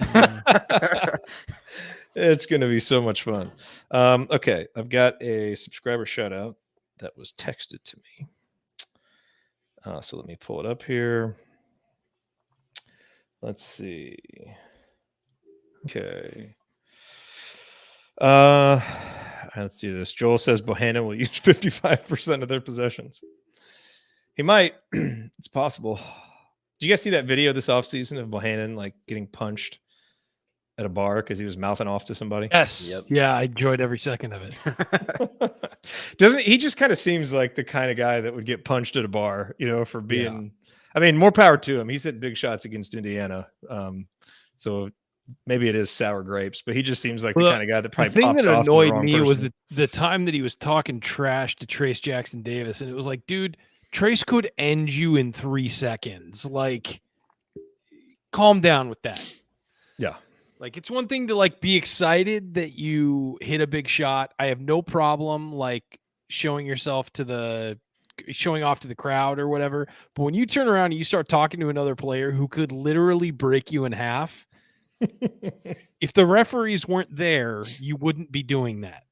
It's going to be so much fun. Okay, I've got a subscriber shout out that was texted to me. So let me pull it up here. Let's see. Okay. Let's do this. Joel says Bohannon will use 55% of their possessions. He might. It's possible. Did you guys see that video this offseason of Bohannon like getting punched at a bar because he was mouthing off to somebody? Yes. Yep. Yeah, I enjoyed every second of it. Doesn't he just kind of seems like the kind of guy that would get punched at a bar, for being more power to him. He's hit big shots against Indiana. So maybe it is sour grapes, but he just seems like the kind of guy that probably pops off. The thing that annoyed me was the time that he was talking trash to Trace Jackson Davis, and it was like, dude, Trace could end you in 3 seconds. Like, calm down with that. Yeah. Like, it's one thing to like be excited that you hit a big shot. I have no problem like showing off to the crowd or whatever. But when you turn around and you start talking to another player who could literally break you in half, if the referees weren't there, you wouldn't be doing that.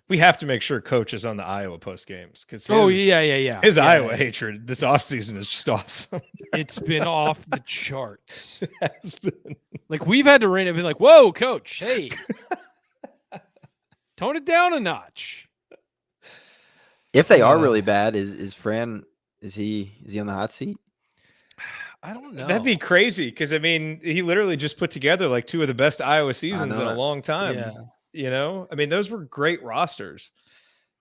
We have to make sure Coach is on the Iowa post games because his Iowa hatred this offseason is just awesome. It's been off the charts. It has been. Like, we've had to rein it, be like, whoa, Coach, hey, tone it down a notch. If they are really bad, is Fran, is he on the hot seat? I don't know. That'd be crazy because he literally just put together like 2 of the best Iowa seasons in a long time. Yeah. Those were great rosters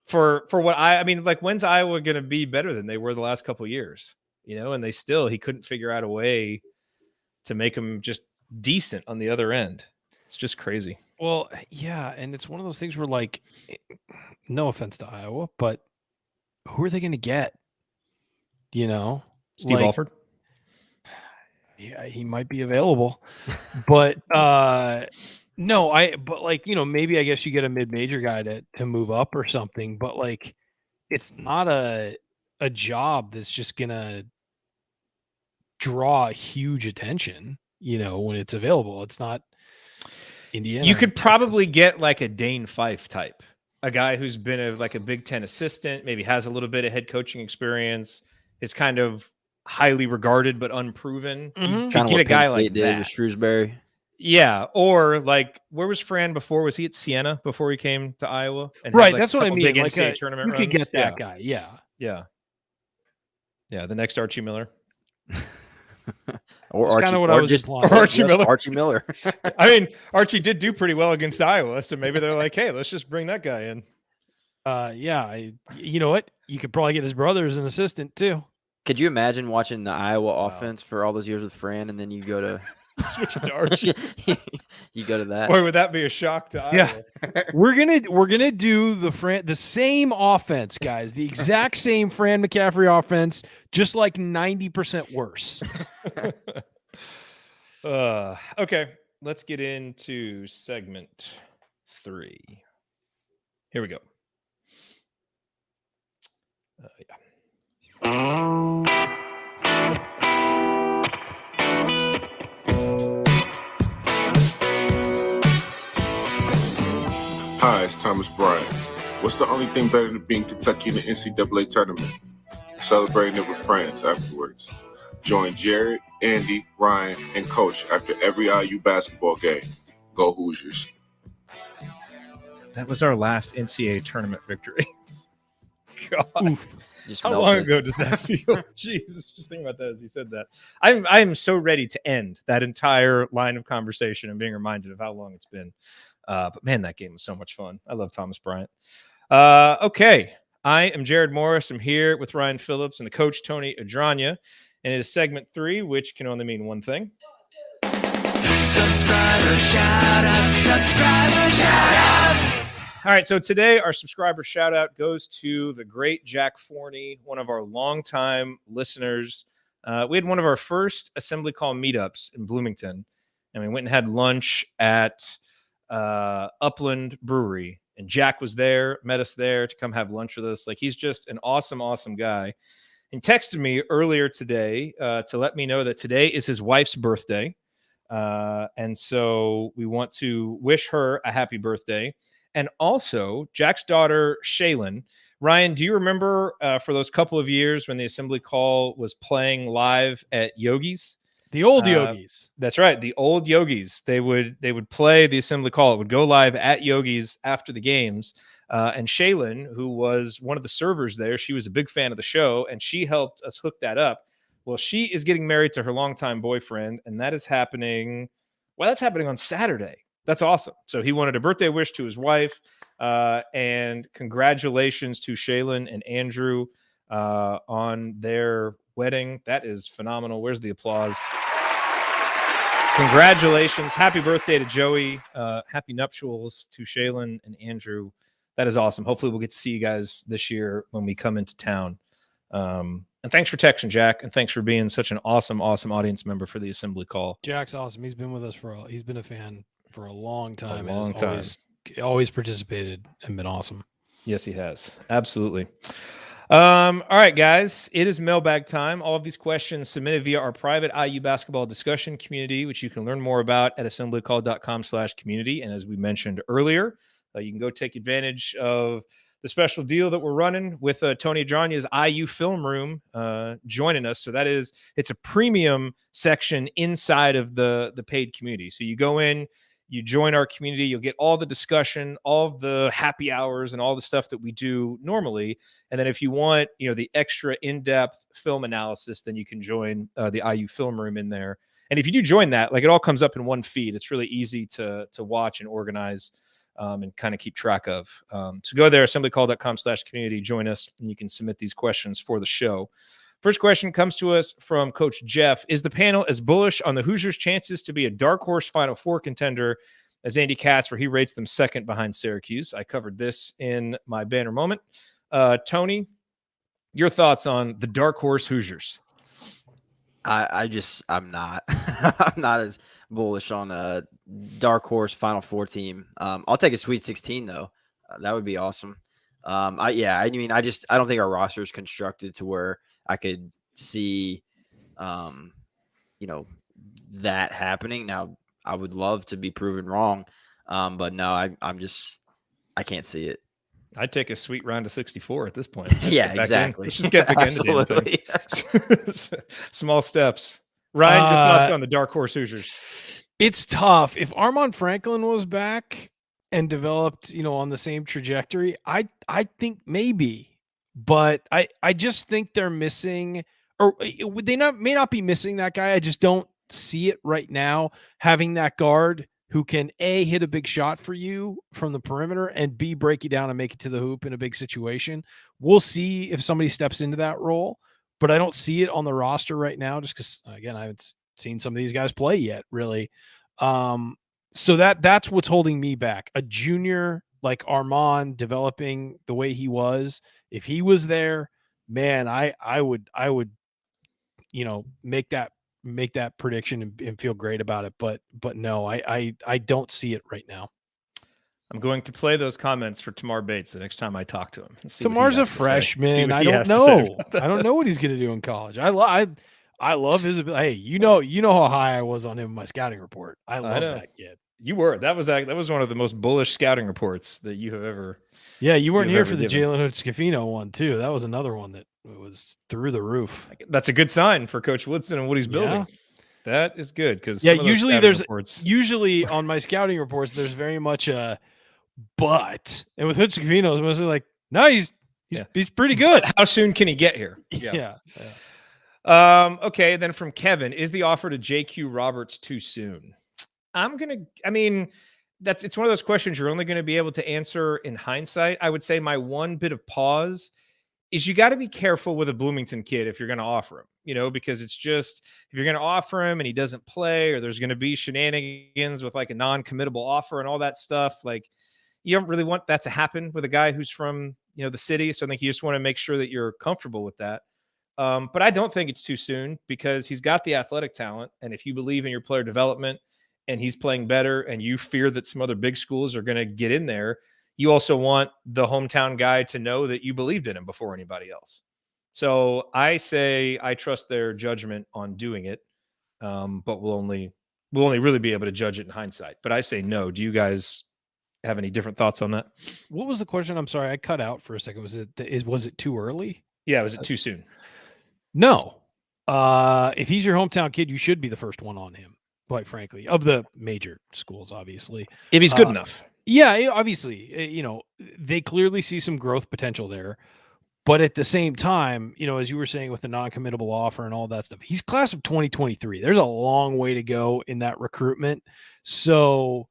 for what when's Iowa going to be better than they were the last couple of years, and he couldn't figure out a way to make them just decent on the other end. It's just crazy. Well, yeah. And it's one of those things where like, no offense to Iowa, but who are they going to get? Steve Alford. Yeah, he might be available, but, maybe I guess you get a mid-major guy to move up or something, but like, it's not a job that's just gonna draw huge attention, when it's available. It's not Indiana. You could probably get like a Dane Fife type, a guy who's been a Big Ten assistant, maybe has a little bit of head coaching experience, is kind of highly regarded but unproven. Mm-hmm. Kind of get a guy like that with Shrewsbury. Yeah, or like, where was Fran before? Was he at Siena before he came to Iowa? And right, that's what I mean. Big NCAA tournament you runs? Could get that guy. Yeah. The next Archie Miller. Or Archie, what I was just Archie Miller. Archie Miller. Archie did do pretty well against Iowa, so maybe they're like, hey, let's just bring that guy in. You know what? You could probably get his brother as an assistant too. Could you imagine watching the Iowa offense for all those years with Fran, and then you go to switch it to Archie? You go to that. Or would that be a shock to Iowa? Yeah, we're gonna do the same offense, guys. The exact same Fran McCaffrey offense, just like 90% worse. Okay, let's get into segment 3. Here we go. asked Thomas Bryant, what's the only thing better than being Kentucky in the NCAA tournament? Celebrating it with friends afterwards. Join Jerod, Andy, Ryan, and Coach after every IU basketball game. Go Hoosiers. That was our last NCAA tournament victory. God. Oof. Just How melted. long ago does that feel? Jesus, just think about that as you said that. I'm so ready to end that entire line of conversation and being reminded of how long it's been. But man, that game was so much fun. I love Thomas Bryant. Okay, I am Jerod Morris. I'm here with Ryan Phillips and the coach Tony Adranya, and it is segment 3, which can only mean one thing. Subscriber shout out, subscriber shout out. All right, so today our subscriber shout out goes to the great Jack Forney, one of our longtime listeners. We had one of our first assembly call meetups in Bloomington, and we went and had lunch at Upland Brewery, and Jack was there, met us there to come have lunch with us. Like, he's just an awesome, awesome guy. And texted me earlier today to let me know that today is his wife's birthday. And so we want to wish her a happy birthday. And also, Jack's daughter, Shaylin. Ryan, do you remember for those couple of years when the assembly call was playing live at Yogi's? The old Yogis. That's right, the old Yogi's. They would play the assembly call. It would go live at Yogi's after the games. And Shaylin, who was one of the servers there, she was a big fan of the show, and she helped us hook that up. Well, she is getting married to her longtime boyfriend, and that is happening. Well, that's happening on Saturday. That's awesome. So he wanted a birthday wish to his wife, and congratulations to Shaylin and Andrew on their wedding. That is phenomenal. Where's the applause? Congratulations. Happy birthday to Joey. Happy nuptials to Shaylin and Andrew. That is awesome. Hopefully we'll get to see you guys this year when we come into town. And thanks for texting, Jack, and thanks for being such an awesome, awesome audience member for the assembly call. Jack's awesome. He's been with us he's been a fan for a long time. A long time. Always participated and been awesome. Yes, he has. Absolutely. All right, guys, it is mailbag time. All of these questions submitted via our private IU basketball discussion community, which you can learn more about at assemblycall.com/community. And as we mentioned earlier, you can go take advantage of the special deal that we're running with Tony Adranya's IU Film Room joining us. So it's a premium section inside of the paid community. So you go in, you join our community, you'll get all the discussion, all of the happy hours, and all the stuff that we do normally. And then if you want, the extra in-depth film analysis, then you can join the IU Film Room in there. And if you do join that, it all comes up in one feed. It's really easy to watch and organize and kind of keep track of. So go there, assemblycall.com/community, join us, and you can submit these questions for the show. First question comes to us from Coach Jeff. Is the panel as bullish on the Hoosiers' chances to be a dark horse Final Four contender as Andy Katz, where he rates them second behind Syracuse? I covered this in my banner moment. Tony, your thoughts on the dark horse Hoosiers? I'm not. I'm not as bullish on a dark horse Final Four team. I'll take a Sweet 16 though. That would be awesome. I don't think our roster is constructed to where I could see, that happening. Now, I would love to be proven wrong, but no, I can't see it. I'd take a sweet round of 64 at this point. Yeah, exactly. Let's just get back into the damn thing. Small steps. Ryan, your thoughts on the dark horse Hoosiers? It's tough. If Armand Franklin was back and developed, on the same trajectory, I think maybe. But I just think they're missing, or may not be missing that guy. I just don't see it right now, having that guard who can A, hit a big shot for you from the perimeter, and B, break you down and make it to the hoop in a big situation. We'll see if somebody steps into that role, but I don't see it on the roster right now just because, again, I haven't seen some of these guys play yet, really. So that's what's holding me back. A junior like Armand developing the way he was, if he was there, man, I would make that prediction and feel great about it. But no, I don't see it right now. I'm going to play those comments for Tamar Bates the next time I talk to him. Tamar's a freshman. I don't know. I don't know what he's going to do in college. I love his ability. Hey, you know how high I was on him in my scouting report. I love that kid. You were. That was one of the most bullish scouting reports that you have ever. Yeah, you weren't you've here ever for the given. Jalen Hood-Scafino one too. That was another one that was through the roof. That's a good sign for Coach Woodson and what he's building. That is good because Yeah, some of those usually scouting reports. usually on my scouting reports, there's very much a but, and with Hood-Scafino, it's mostly like, no, he's pretty good. How soon can he get here? Yeah. Okay, then from Kevin, is the offer to J.Q. Roberts too soon? It's one of those questions you're only going to be able to answer in hindsight. I would say my one bit of pause is you got to be careful with a Bloomington kid if you're going to offer him, because it's just, if you're going to offer him and he doesn't play, or there's going to be shenanigans with like a non-committable offer and all that stuff, like you don't really want that to happen with a guy who's from, the city. So I think you just want to make sure that you're comfortable with that. But I don't think it's too soon because he's got the athletic talent. And if you believe in your player development and he's playing better and you fear that some other big schools are going to get in there, you also want the hometown guy to know that you believed in him before anybody else. So I say I trust their judgment on doing it, but we'll only really be able to judge it in hindsight. But I say no. Do you guys have any different thoughts on that? What was the question? I'm sorry, I cut out for a second. Was it too early? Yeah, was it too soon? No. If he's your hometown kid, you should be the first one on him, quite frankly, of the major schools, obviously. If he's good enough. Yeah, obviously, they clearly see some growth potential there. But at the same time, as you were saying with the non-committable offer and all that stuff, he's class of 2023. There's a long way to go in that recruitment. So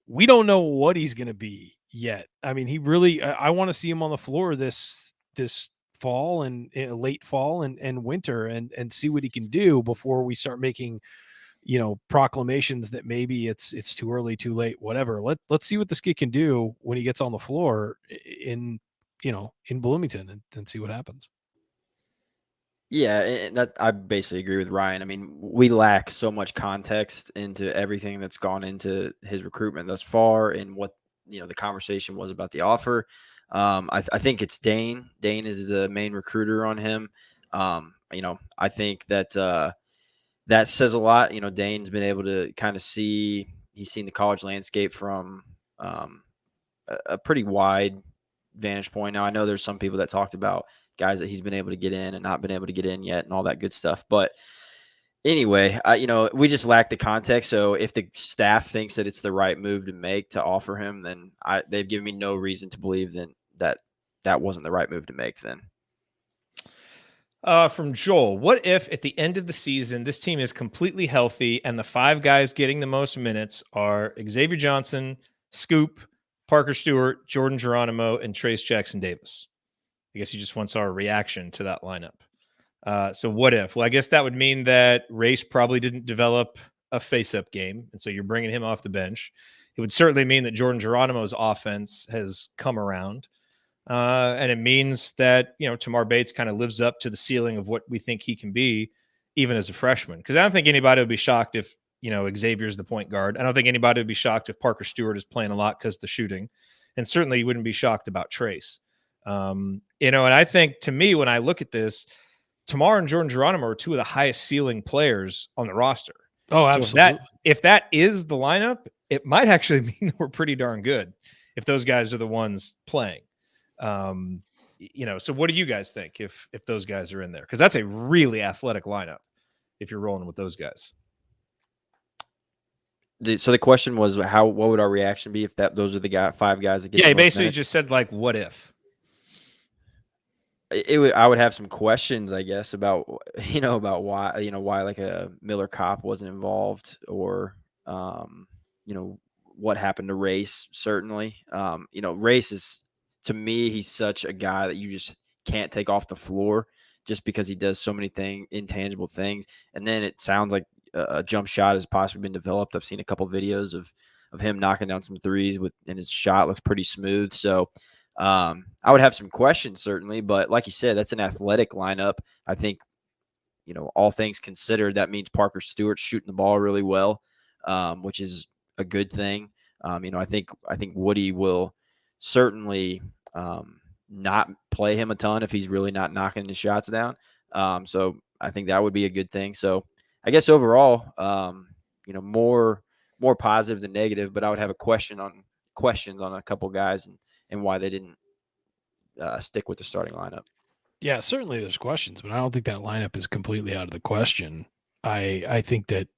we don't know what he's going to be yet. I mean, I want to see him on the floor this fall and late fall and winter and see what he can do before we start making proclamations that maybe it's too early, too late, whatever. Let's see what this kid can do when he gets on the floor in Bloomington and see what happens. Yeah, and that I basically agree with Ryan. I mean, we lack so much context into everything that's gone into his recruitment thus far and what the conversation was about the offer. I think it's Dane. Dane is the main recruiter on him. I think that that says a lot. Dane's been able to kind of he's seen the college landscape from a pretty wide vantage point. Now, I know there's some people that talked about guys that he's been able to get in and not been able to get in yet and all that good stuff. But anyway, we just lack the context. So if the staff thinks that it's the right move to make to offer him, then they've given me no reason to believe that wasn't the right move to make then. From Joel, what if at the end of the season, this team is completely healthy and the five guys getting the most minutes are Xavier Johnson, Scoop, Parker Stewart, Jordan Geronimo, and Trace Jackson Davis? I guess he just wants our reaction to that lineup. So what if? Well, I guess that would mean that Race probably didn't develop a face-up game, and so you're bringing him off the bench. It would certainly mean that Jordan Geronimo's offense has come around. And it means that, Tamar Bates kind of lives up to the ceiling of what we think he can be, even as a freshman. Because I don't think anybody would be shocked if, Xavier's the point guard. I don't think anybody would be shocked if Parker Stewart is playing a lot because of the shooting. And certainly you wouldn't be shocked about Trace. And I think, to me, when I look at this, Tamar and Jordan Geronimo are two of the highest ceiling players on the roster. Oh, absolutely. So if that is the lineup, it might actually mean that we're pretty darn good if those guys are the ones playing. So what do you guys think if those guys are in there? Because that's a really athletic lineup if you're rolling with those guys. So the question was, what would our reaction be if those are the five guys that get? Yeah, he basically just said, like, what if? I would have some questions, I guess, about why like a Miller Kopp wasn't involved, or what happened to Race. Certainly, Race is, to me, he's such a guy that you just can't take off the floor just because he does so many intangible things. And then it sounds like a jump shot has possibly been developed. I've seen a couple of videos of him knocking down some threes and his shot looks pretty smooth. So I would have some questions, certainly, but like you said, that's an athletic lineup. I think, all things considered, that means Parker Stewart's shooting the ball really well, which is a good thing. I think Woody will certainly not play him a ton if he's really not knocking his shots down. So I think that would be a good thing. So I guess overall, more positive than negative, but I would have questions on a couple guys and why they didn't stick with the starting lineup. Yeah, certainly there's questions, but I don't think that lineup is completely out of the question. I think that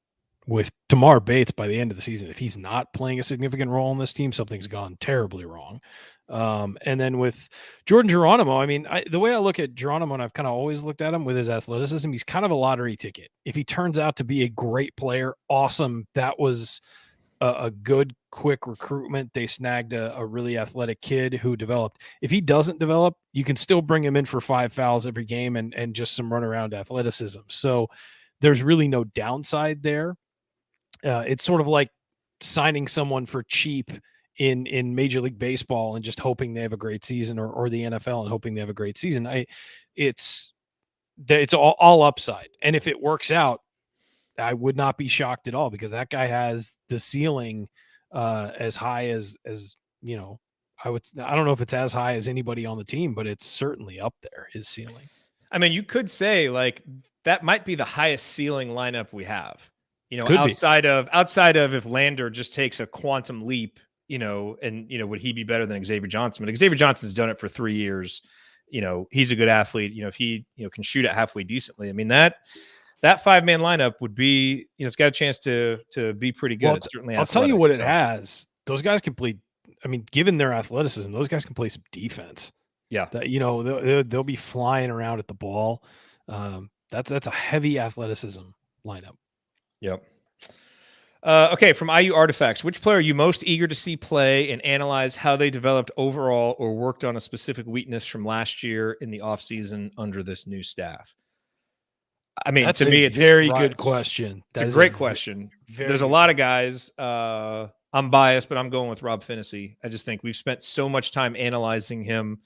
with Tamar Bates by the end of the season, if he's not playing a significant role in this team, something's gone terribly wrong. And then with Jordan Geronimo, I mean, the way I look at Geronimo, and I've kind of always looked at him with his athleticism, he's kind of a lottery ticket. If he turns out to be a great player, awesome. That was a good, quick recruitment. They snagged a really athletic kid who developed. If he doesn't develop, you can still bring him in for 5 fouls every game and just some runaround athleticism. So there's really no downside there. It's sort of like signing someone for cheap in Major League Baseball and just hoping they have a great season, or the NFL and hoping they have a great season. It's all upside. And if it works out, I would not be shocked at all, because that guy has the ceiling as high as you know. I don't know if it's as high as anybody on the team, but it's certainly up there, his ceiling. I mean, you could say like that might be the highest ceiling lineup we have. You know, Could outside of if Lander just takes a quantum leap, you know, and you know, would he be better than Xavier Johnson? But Xavier Johnson's done it for 3 years. You know, he's a good athlete. You know, if he can shoot it halfway decently, I mean that 5-man lineup would be, it's got a chance to be pretty good. Well, it's certainly I'll tell you what so. it has. Those guys can play. I mean, given their athleticism, those guys can play some defense. Yeah, they'll be flying around at the ball. That's a heavy athleticism lineup. Yep. Okay, from IU Artifacts, which player are you most eager to see play, and analyze how they developed overall or worked on a specific weakness from last year in the offseason under this new staff? I mean, That's to me, a it's very good question. It's a great question. There's a lot of guys. I'm biased, but I'm going with Rob Finney. I just think we've spent so much time analyzing him.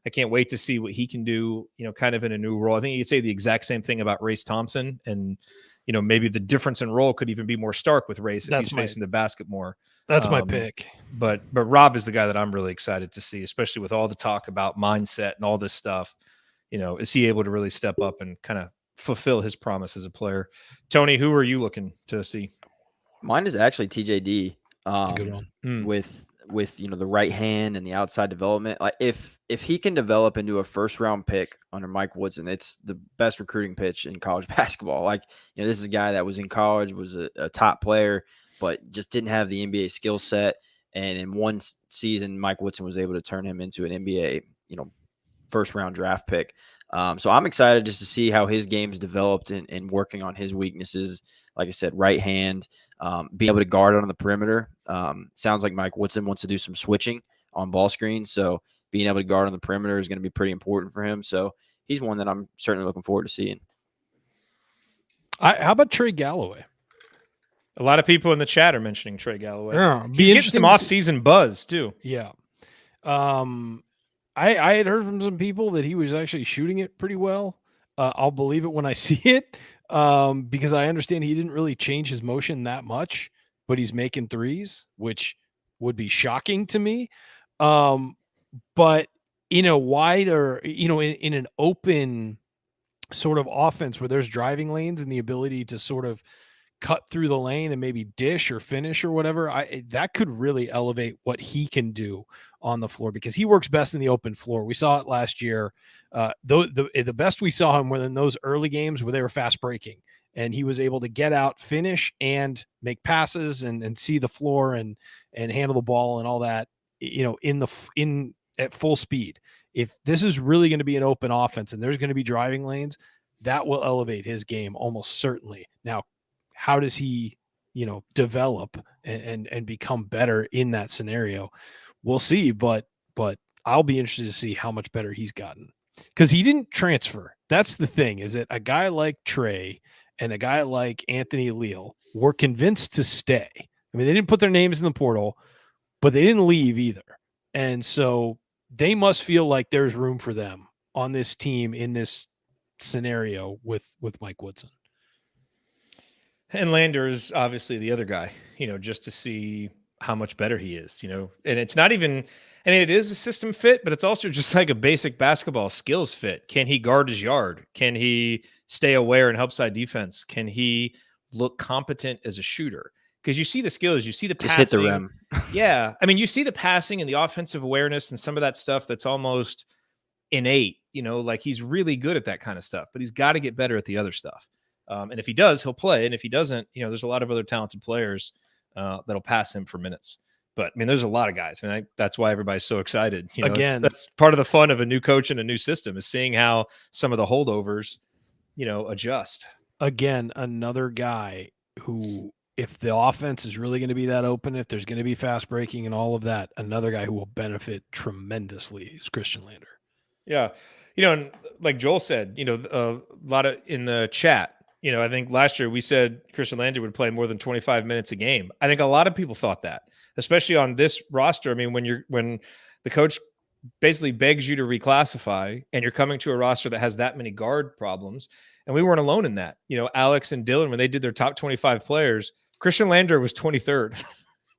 I can't wait to see what he can do, kind of in a new role. I think you could say the exact same thing about Race Thompson, and maybe the difference in role could even be more stark with Race if he's facing the basket more. That's my pick. But Rob is the guy that I'm really excited to see, especially with all the talk about mindset and all this stuff. Is he able to really step up and kind of fulfill his promise as a player? Tony, who are you looking to see? Mine is actually TJD. That's a good one. With the right hand and the outside development. Like if he can develop into a first round pick under Mike Woodson, it's the best recruiting pitch in college basketball. Like, this is a guy that was in college, was a top player, but just didn't have the NBA skill set. And in one season, Mike Woodson was able to turn him into an NBA, first round draft pick. So I'm excited just to see how his game's developed and working on his weaknesses. Like I said, right hand, being able to guard on the perimeter. Sounds like Mike Woodson wants to do some switching on ball screens. So being able to guard on the perimeter is going to be pretty important for him. So he's one that I'm certainly looking forward to seeing. How about Trey Galloway? A lot of people in the chat are mentioning Trey Galloway. Yeah, he's getting some off-season buzz too. Yeah. I had heard from some people that he was actually shooting it pretty well. I'll believe it when I see it, because I understand he didn't really change his motion that much, but he's making threes, which would be shocking to me. But in a wider, in an open sort of offense where there's driving lanes and the ability to sort of cut through the lane and maybe dish or finish or whatever, that could really elevate what he can do on the floor, because he works best in the open floor. We saw it last year. The best we saw him were in those early games where they were fast breaking, and he was able to get out, finish, and make passes and see the floor and handle the ball and all that, at full speed. If this is really going to be an open offense and there's going to be driving lanes, that will elevate his game almost certainly. Now, how does he, develop and become better in that scenario? We'll see, but I'll be interested to see how much better he's gotten, because he didn't transfer. That's the thing, is that a guy like Trey and a guy like Anthony Leal were convinced to stay. I mean, they didn't put their names in the portal, but they didn't leave either. And so they must feel like there's room for them on this team in this scenario with Mike Woodson. And Lander is obviously the other guy, just to see how much better he is, and it's not even, it is a system fit, but it's also just like a basic basketball skills fit. Can he guard his yard? Can he stay aware and help side defense? Can he look competent as a shooter? because you see the skills, you see the Just passing. hit the rim. Yeah. I mean, you see the passing and the offensive awareness and some of that stuff that's almost innate, like he's really good at that kind of stuff, but he's got to get better at the other stuff. And if he does, he'll play. And if he doesn't, there's a lot of other talented players that'll pass him for minutes. But I mean, there's a lot of guys. I mean, that's why everybody's so excited. Again, that's part of the fun of a new coach and a new system is seeing how some of the holdovers, adjust. Again, another guy who, if the offense is really going to be that open, if there's going to be fast breaking and all of that, another guy who will benefit tremendously is Christian Lander. Yeah. And like Joel said, a lot of in the chat, I think last year we said Christian Lander would play more than 25 minutes a game. I think a lot of people thought that, especially on this roster. I mean, when the coach basically begs you to reclassify and you're coming to a roster that has that many guard problems, and we weren't alone in that. Alex and Dylan, when they did their top 25 players, Christian Lander was 23rd.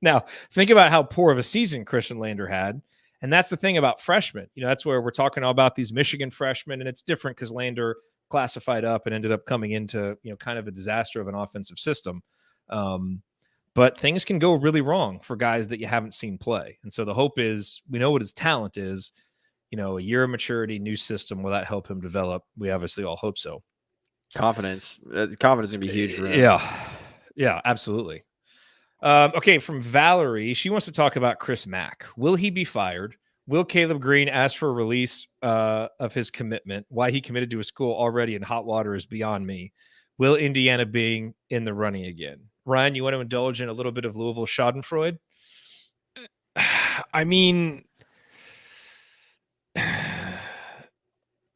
Now, think about how poor of a season Christian Lander had. And that's the thing about freshmen. That's where we're talking all about these Michigan freshmen, and it's different because Lander classified up and ended up coming into, kind of a disaster of an offensive system. But things can go really wrong for guys that you haven't seen play. And so the hope is we know what his talent is, a year of maturity, new system. Will that help him develop? We obviously all hope so. Confidence is going to be huge for him. Yeah, absolutely. Okay, from Valerie, she wants to talk about Chris Mack. Will he be fired? Will Caleb Green ask for a release of his commitment? Why he committed to a school already in hot water is beyond me. Will Indiana be in the running again? Ryan, you want to indulge in a little bit of Louisville Schadenfreude? I mean,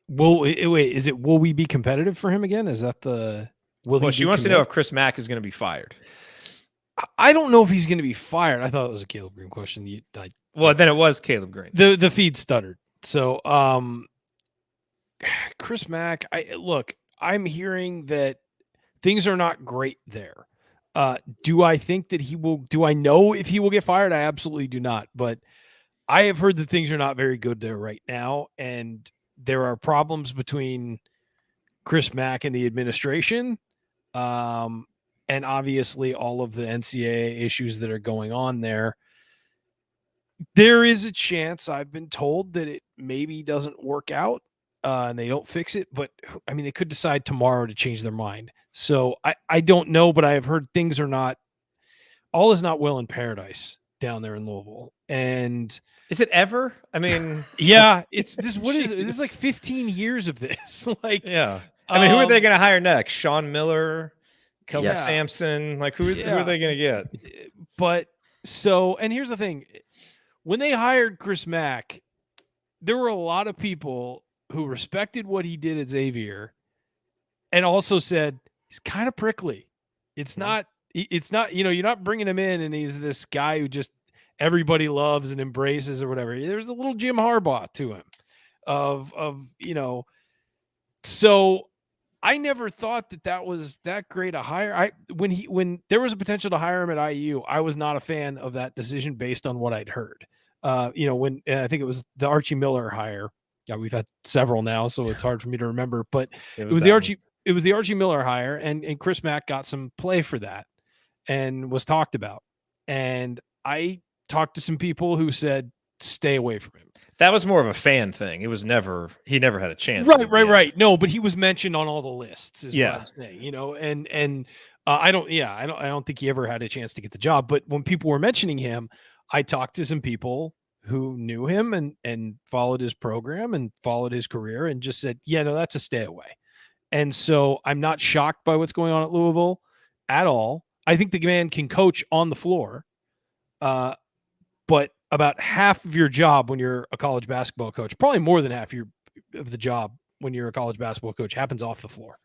will we be competitive for him again? Is that the Well, she wants to know if Chris Mack is going to be fired. I don't know if he's going to be fired. I thought it was a Caleb Green question. Well, then it was Caleb Green. The feed stuttered. So, Chris Mack, I'm hearing that things are not great there. Do I think that do I know if he will get fired? I absolutely do not. But I have heard that things are not very good there right now. And there are problems between Chris Mack and the administration. And obviously all of the NCAA issues that are going on there. There is a chance, I've been told, that it maybe doesn't work out and they don't fix it. But, I mean, they could decide tomorrow to change their mind. So I don't know, but I have heard things are not – all is not well in paradise down there in Louisville. And – is it ever? I mean – yeah. It's this. What is it? This is like 15 years of this. Yeah. I mean, who are they going to hire next? Sean Miller – Kelvin Yeah. Sampson, who are they going to get? But and here's the thing. When they hired Chris Mack, there were a lot of people who respected what he did at Xavier and also said, he's kind of prickly. It's not, you're not bringing him in and he's this guy who just everybody loves and embraces or whatever. There's a little Jim Harbaugh to him so I never thought that was that great a hire. When there was a potential to hire him at IU, I was not a fan of that decision based on what I'd heard. When I think it was the Archie Miller hire. Yeah, we've had several now, so it's hard for me to remember. But it was the Archie Miller hire, and Chris Mack got some play for that and was talked about. And I talked to some people who said, stay away from him. That was more of a fan thing. He never had a chance. Right. No, but he was mentioned on all the lists is what I'm saying, and I don't think he ever had a chance to get the job. But when people were mentioning him, I talked to some people who knew him and followed his program and followed his career and just said, yeah, no, that's a stay away. And so I'm not shocked by what's going on at Louisville at all. I think the man can coach on the floor. But about half of your job when you're a college basketball coach, probably more than half of the job when you're a college basketball coach, happens off the floor.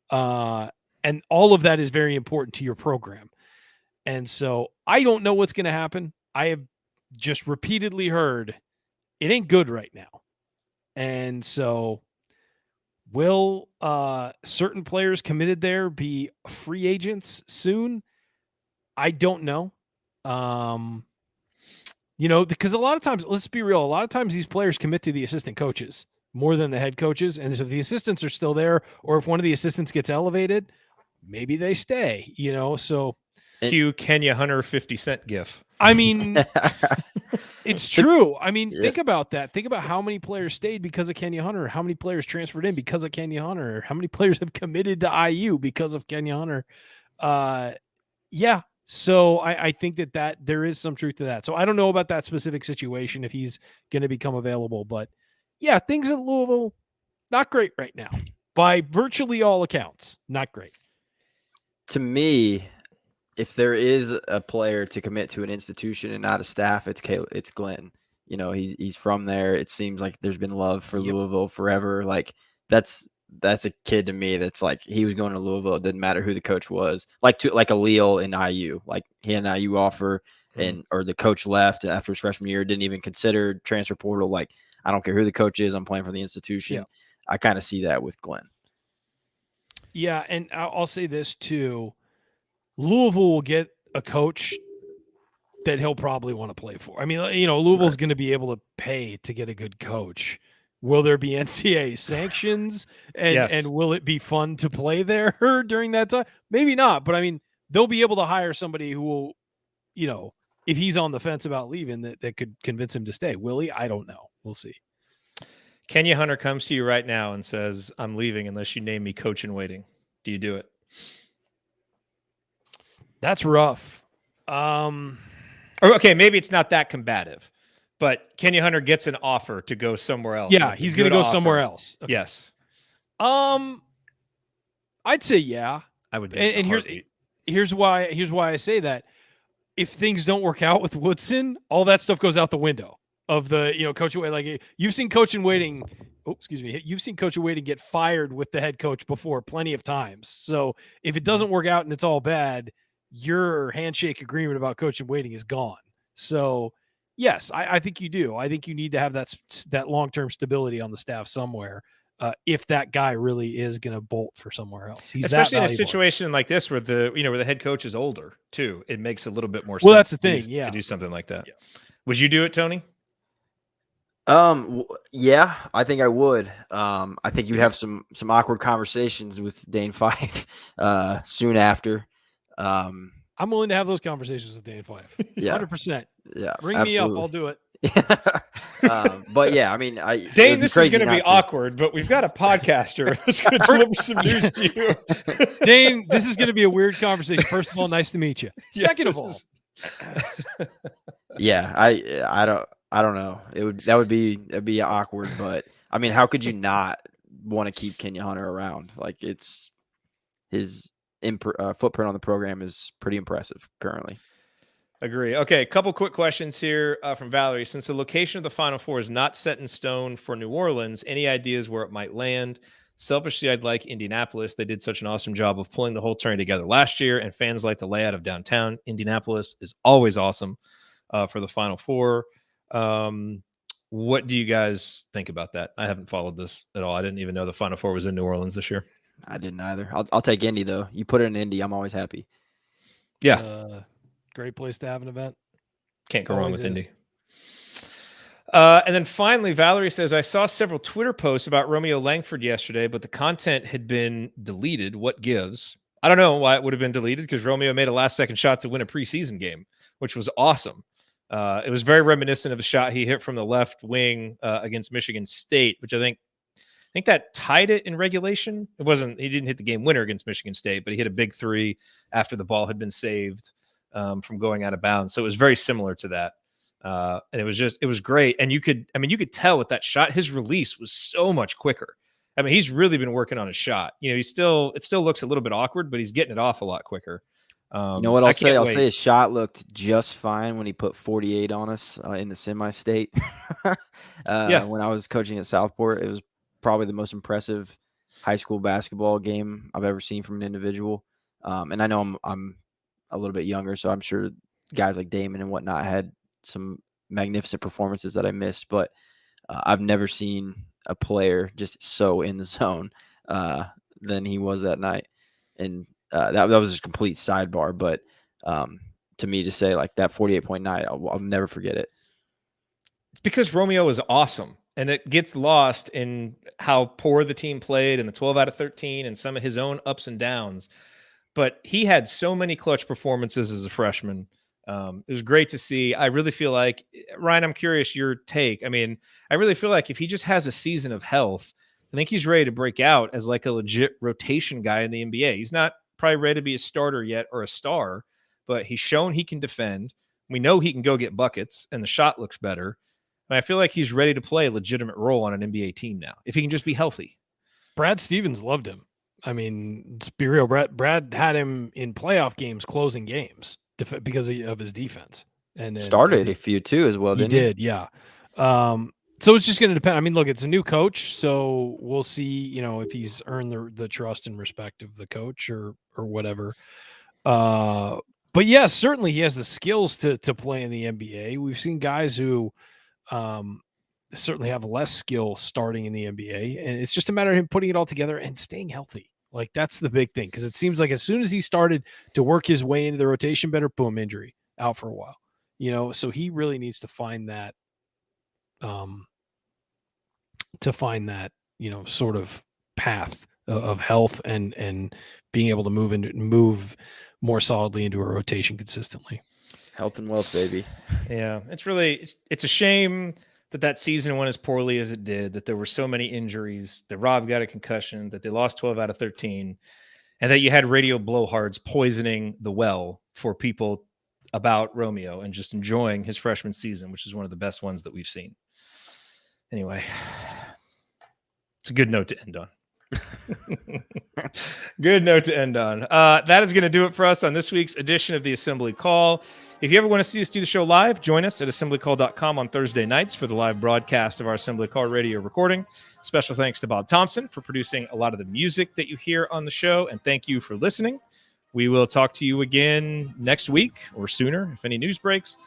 And all of that is very important to your program. And so I don't know what's going to happen. I have just repeatedly heard it ain't good right now. And so will certain players committed there be free agents soon? I don't know. Because a lot of times, let's be real, a lot of times these players commit to the assistant coaches more than the head coaches. And so if the assistants are still there, or if one of the assistants gets elevated, maybe they stay, so Cue Kenya Hunter 50-cent gif. I mean, it's true. I mean, Yeah. think about that. Think about how many players stayed because of Kenya Hunter, how many players transferred in because of Kenya Hunter, how many players have committed to IU because of Kenya Hunter. Yeah. So I think that there is some truth to that. So I don't know about that specific situation if he's going to become available, but yeah, things at Louisville, not great right now. By virtually all accounts, not great. To me, if there is a player to commit to an institution and not a staff, it's Glenn. You know, he's from there. It seems like there's been love for Louisville forever. Like that's a kid to me that's like he was going to Louisville. It didn't matter who the coach was. Like a Leal in IU. Like he had an IU offer or the coach left after his freshman year, didn't even consider transfer portal. Like I don't care who the coach is, I'm playing for the institution. Yeah. I kind of see that with Glenn. Yeah, and I'll say this too. Louisville will get a coach that he'll probably want to play for. I mean, you know, Louisville's going to be able to pay to get a good coach. Will there be NCAA sanctions and will it be fun to play there during that time? Maybe not, but I mean, they'll be able to hire somebody who will, you know, if he's on the fence about leaving, that could convince him to stay. Will he? I don't know. We'll see. Kenya Hunter comes to you right now and says, I'm leaving unless you name me coach in waiting. Do you do it? That's rough. Okay, maybe it's not that combative, but Kenya Hunter gets an offer to go somewhere else. Yeah, he's going to go somewhere else. Okay. Yes. I'd say yeah. I would. And here's why I say that. If things don't work out with Woodson, all that stuff goes out the window of the, you know, coach. Like you've seen coach in waiting. Oh, excuse me. You've seen coach in waiting get fired with the head coach before plenty of times. So if it doesn't work out and it's all bad, your handshake agreement about coach in waiting is gone. So yes, I think you do. I think you need to have that long-term stability on the staff somewhere. If that guy really is going to bolt for somewhere else, he's especially in a situation like this where the head coach is older too. It makes a little bit more sense. Well, that's the thing. To do something like that. Yeah. Would you do it, Tony? Yeah, I think I would. I think you'd have some awkward conversations with Dane Fife soon after. I'm willing to have those conversations with Dane Fife. 100%. Yeah, bring absolutely. me up. I'll do it. But yeah, I mean, Dane, this is going to be awkward, but we've got a podcaster that's going to deliver some news to you. Dane, this is going to be a weird conversation. First of all, nice to meet you. Second of all, yeah, I don't know. It'd be awkward, but I mean, how could you not want to keep Kenya Hunter around? Like it's his footprint on the program is pretty impressive currently. Agree. Okay, a couple quick questions here from Valerie. Since the location of the Final Four is not set in stone for New Orleans, any ideas where it might land? Selfishly, I'd like Indianapolis. They did such an awesome job of pulling the whole tournament together last year, and fans like the layout of downtown. Indianapolis is always awesome for the Final Four. What do you guys think about that? I haven't followed this at all. I didn't even know the Final Four was in New Orleans this year. I didn't either. I'll take Indy though. You put it in Indy, I'm always happy. Yeah. Great place to have an event. Can't go wrong with Indy. And then finally, Valerie says, I saw several Twitter posts about Romeo Langford yesterday, but the content had been deleted. What gives? I don't know why it would have been deleted because Romeo made a last-second shot to win a preseason game, which was awesome. It was very reminiscent of a shot he hit from the left wing against Michigan State, which I think that tied it in regulation. He didn't hit the game winner against Michigan State, but he hit a big three after the ball had been saved from going out of bounds. So it was very similar to that. And it was great. And you could tell with that shot, his release was so much quicker. I mean, he's really been working on his shot. You know, it still looks a little bit awkward, but he's getting it off a lot quicker. You know what I'll say? I'll say his shot looked just fine when he put 48 on us in the semi-state. Yeah. When I was coaching at Southport, it was probably the most impressive high school basketball game I've ever seen from an individual. And I know I'm a little bit younger, so I'm sure guys like Damon and whatnot had some magnificent performances that I missed, but I've never seen a player just so in the zone than he was that night. And that was a complete sidebar, but to me to say like that 48.9, I'll never forget it. It's because Romeo is awesome, and it gets lost in how poor the team played and the 12 out of 13 and some of his own ups and downs. but he had so many clutch performances as a freshman. It was great to see. I really feel like, Ryan, I'm curious your take. I mean, I really feel like if he just has a season of health, I think he's ready to break out as like a legit rotation guy in the NBA. He's not probably ready to be a starter yet or a star, but he's shown he can defend. We know he can go get buckets, and the shot looks better. And I feel like he's ready to play a legitimate role on an NBA team now, if he can just be healthy. Brad Stevens loved him. I mean, let's be real. Brad had him in playoff games, closing games because of his defense. And started a few too as well, didn't he? Did, yeah. So it's just going to depend. I mean, look, it's a new coach, so we'll see, if he's earned the trust and respect of the coach or whatever. But yeah, certainly he has the skills to play in the NBA. We've seen guys who certainly have less skill starting in the NBA, and it's just a matter of him putting it all together and staying healthy. Like, that's the big thing, because it seems like as soon as he started to work his way into the rotation better, boom, injury, out for a while. So he really needs to find that sort of path of health and being able to move more solidly into a rotation consistently. Health and wealth, baby. Yeah, it's a shame that season went as poorly as it did, that there were so many injuries, that Rob got a concussion, that they lost 12 out of 13, and that you had radio blowhards poisoning the well for people about Romeo and just enjoying his freshman season, which is one of the best ones that we've seen. Anyway, it's a good note to end on. Good note to end on. That is going to do it for us on this week's edition of the Assembly Call. If you ever want to see us do the show live, join us at assemblycall.com on Thursday nights for the live broadcast of our Assembly Call radio recording. Special thanks to Bob Thompson for producing a lot of the music that you hear on the show, and thank you for listening. We will talk to you again next week or sooner if any news breaks.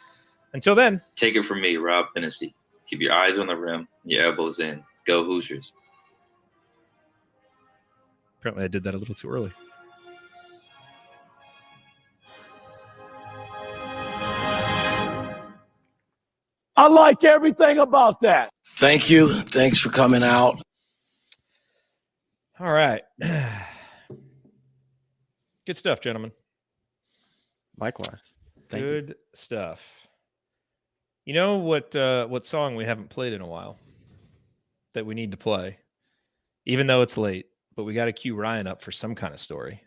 Until then, take it from me, Rob Hennessy. Keep your eyes on the rim, your elbows in. Go Hoosiers. Apparently I did that a little too early. I like everything about that. Thank you. Thanks for coming out. All right. Good stuff, gentlemen. Likewise. Good stuff. You know what song we haven't played in a while that we need to play, even though it's late, but we got to cue Ryan up for some kind of story.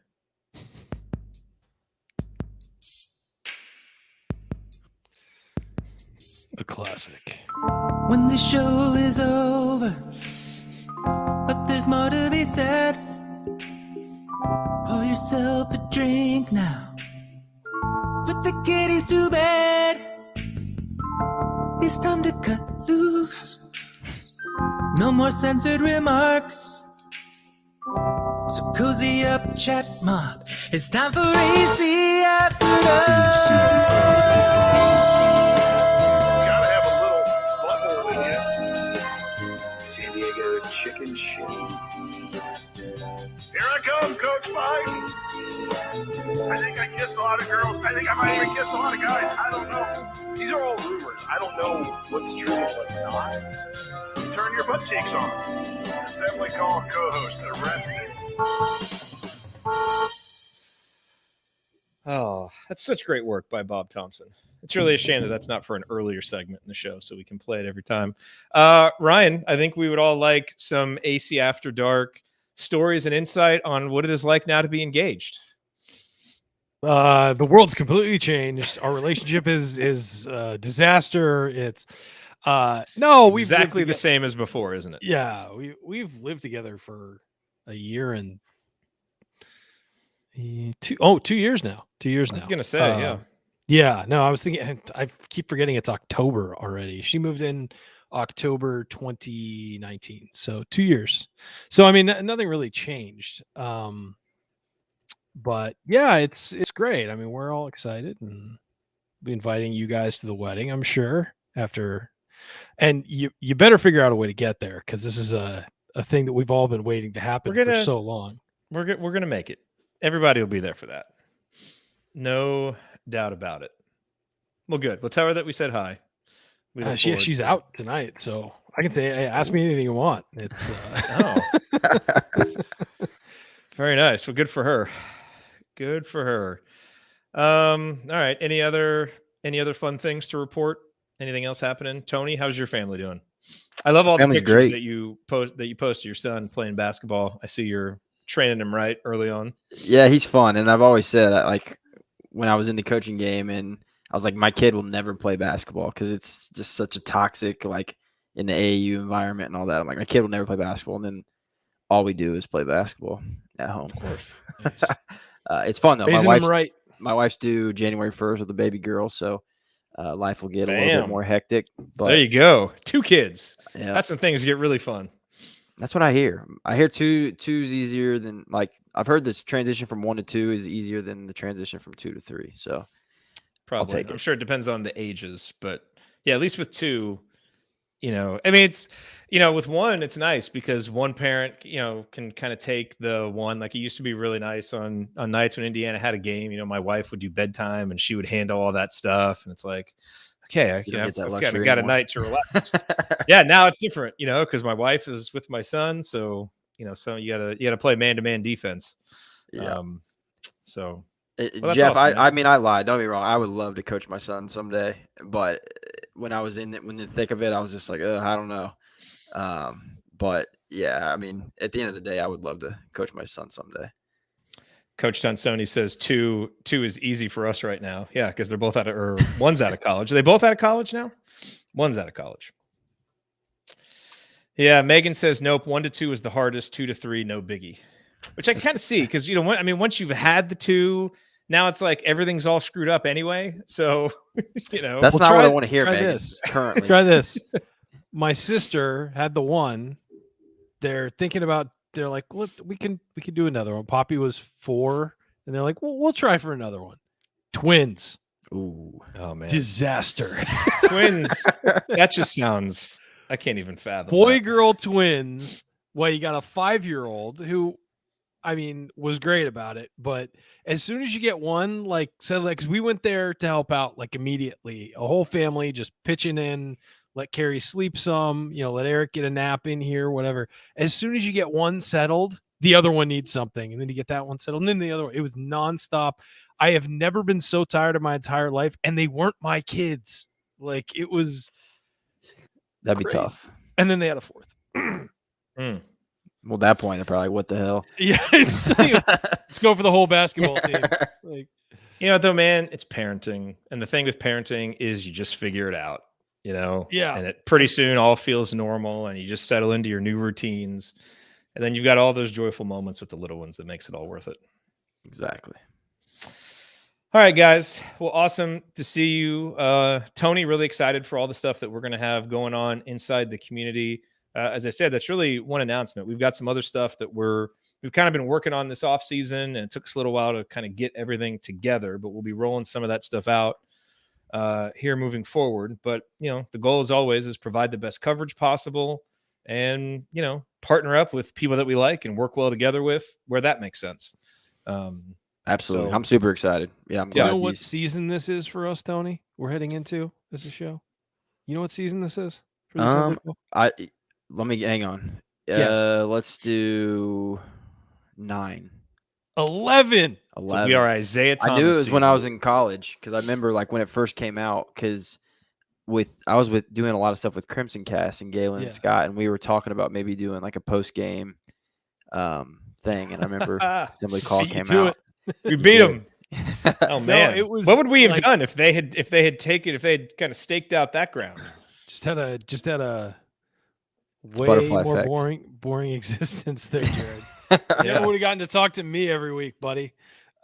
A classic. When the show is over, but there's more to be said. Pour yourself a drink now. Put the kiddies to bed. It's time to cut loose. No more censored remarks. So cozy up, chat mob. It's time for AC After Dark. Gotta have a little butthole in you. San Diego chicken shit. Here I come, Coach Mike. I think I kissed a lot of girls. I think I might even kiss a lot of guys. I don't know. These are all rumors. I don't know what's true and what's not. Turn your butt cheeks on. Assembly Call co-host, the Red. Oh, that's such great work by Bob Thompson. It's really a shame that that's not for an earlier segment in the show so we can play it every time. Ryan, I think we would all like some AC After Dark stories and insight on what it is like now to be engaged. The world's completely changed. Our relationship is disaster. It's we've exactly the same as before, isn't it? Yeah, we've lived together for a year and 2 years now. 2 years now. I was gonna say, yeah. Yeah, no, I was thinking. I keep forgetting it's October already. She moved in October 2019, so 2 years. So I mean, nothing really changed. But yeah, it's great. I mean, we're all excited and be inviting you guys to the wedding, I'm sure. And you better figure out a way to get there, because this is a thing that we've all been waiting to happen for so long. We're gonna make it. Everybody will be there for that. No doubt about it. Well, good. We'll tell her that we said hi. She's out tonight, so I can say, hey, ask me anything you want. It's Very nice. Well, good for her. Good for her. All right. Any other fun things to report? Anything else happening? Tony, how's your family doing? I love all the Family's pictures great. that you post of your son playing basketball. I see you're training him right early on. Yeah, he's fun, and I've always said like when I was in the coaching game, and I was like, my kid will never play basketball because it's just such a toxic, like in the AAU environment and all that. I'm like, my kid will never play basketball, and then all we do is play basketball at home. Of course, nice. It's fun though. Right. My wife's due January 1st with a baby girl, so life will get a little bit more hectic. But there you go, 2 kids. Yeah, that's when things get really fun. That's what I hear. I hear two's easier than like I've heard this transition from 1 to 2 is easier than the transition from 2 to 3. So probably, I'm sure it depends on the ages, but yeah, at least with 2, I mean, it's, with 1, it's nice because one parent, can kind of take the one, like it used to be really nice on nights when Indiana had a game, my wife would do bedtime and she would handle all that stuff. And it's like, okay, I've got a night to relax. Yeah. Now it's different, because my wife is with my son. So, so you gotta play man-to-man defense. Yeah. So Jeff, awesome, I mean, I lied. Don't be wrong. I would love to coach my son someday, but when I was in the thick of it, I was just like, I don't know. But yeah, I mean, at the end of the day, I would love to coach my son someday. Coach Tonsoni says 2 is easy for us right now. Yeah, because they're both one's out of college. Are they both out of college now? One's out of college. Yeah, Megan says nope. 1 to 2 is the hardest. 2 to 3, no biggie. Which I kind of see because once you've had the 2, now it's like everything's all screwed up anyway. So that's not what I want to hear, Megan. Currently, try this. My sister had the 1. They're thinking about. They're like, well, we can do another one. Poppy was 4, and they're like, well, we'll try for another one. Twins. Ooh, oh man, disaster. Twins. That just sounds. I can't even fathom. Boy-girl twins. Well, you got a 5-year-old who, I mean, was great about it, but as soon as you get one, like settled, because we went there to help out, like immediately, a whole family just pitching in. Let Carrie sleep some, let Eric get a nap in here, whatever. As soon as you get one settled, the other one needs something. And then you get that one settled. And then the other one. It was nonstop. I have never been so tired in my entire life. And they weren't my kids. Like, it was. That'd crazy. Be tough. And then they had a 4th. Well, at that point, they're probably, what the hell? Yeah. Let's go for the whole basketball team. Like, though, man, it's parenting. And the thing with parenting is you just figure it out. Yeah. And it pretty soon all feels normal and you just settle into your new routines. And then you've got all those joyful moments with the little ones that makes it all worth it. Exactly. All right, guys. Well, awesome to see you. Tony, really excited for all the stuff that we're going to have going on inside the community. As I said, that's really one announcement. We've got some other stuff that we've kind of been working on this off season, and it took us a little while to kind of get everything together, but we'll be rolling some of that stuff out here moving forward. But the goal as always is provide the best coverage possible and partner up with people that we like and work well together with where that makes sense. Absolutely. I'm super excited. Yeah, I'm glad. You know what season this is for us, Tony? We're heading into as a show. You know what season this is for this let me hang on. Yes. Let's do 9. 11. So we are Isaiah Thomas. I knew it was season. when I was in college because I remember like when it first came out because I was doing a lot of stuff with Crimson Cast and Galen and Scott, and we were talking about maybe doing like a post game thing. And I remember Assembly Call came out. We beat them. Oh man, it was. What would we have done if they had kind of staked out that ground? Just had a way more boring existence there, Jerod. You would have gotten to talk to me every week, buddy.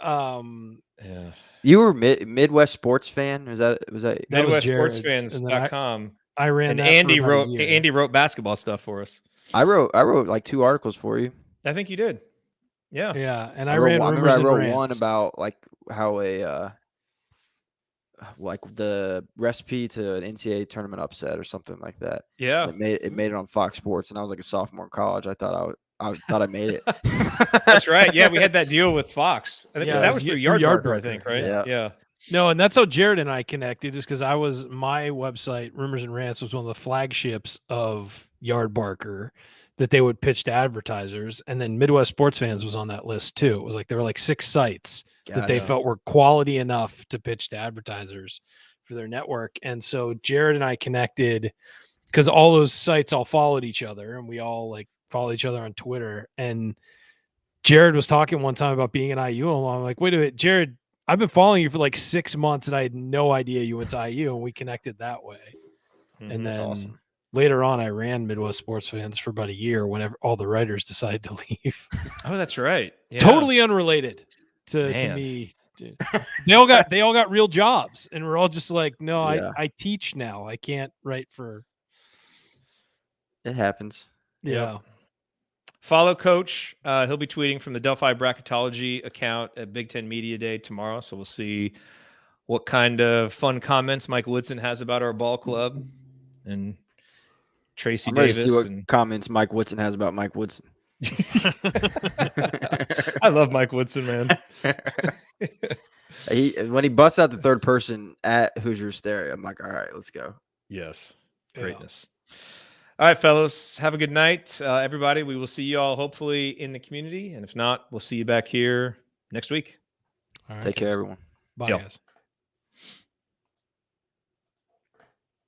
Yeah. You were Midwest Sports Fan? Was that MidwestSportsFans.com. I ran and that Andy for about a year. Andy wrote basketball stuff for us. I wrote like 2 articles for you. I think you did. Yeah. Yeah. And I ran one. Rumors I wrote and one Rants. about like how like the recipe to an NCAA tournament upset or something like that. Yeah. It made it on Fox Sports, and I was like a sophomore in college. I thought I made it. That's right. Yeah, we had that deal with Fox. I think that was through Yardbarker, I think, Yardbarker. right? Yeah. No, and that's how Jerod and I connected, is because my website, Rumors and Rants, was one of the flagships of Yardbarker that they would pitch to advertisers. And then Midwest Sports Fans was on that list too. It was like there were like 6 sites that they felt were quality enough to pitch to advertisers for their network. And so Jerod and I connected because all those sites all followed each other, and we all like follow each other on Twitter. And Jerod was talking one time about being an IU alum. I'm like, wait a minute, Jerod, I've been following you for like 6 months and I had no idea you went to IU, and we connected that way. And That's then awesome. later on, I ran Midwest Sports Fans for about a year whenever all the writers decided to leave. Oh, that's right. Yeah. Totally unrelated to me. They all got real jobs, and we're all just like, no, I teach now. I can't write for. It happens. Yeah. Yep. Follow Coach. He'll be tweeting from the Delphi Bracketology account at Big Ten Media Day tomorrow. So we'll see what kind of fun comments Mike Woodson has about our ball club and Tracy Davis. To see what comments Mike Woodson has about Mike Woodson. I love Mike Woodson, man. When he busts out the third person at Hoosier Stereo, I'm like, all right, let's go. Yes. Greatness. All right, fellas, have a good night. Everybody, we will see you all hopefully in the community. And if not, we'll see you back here next week. All right, Take care, everyone. Bye, guys.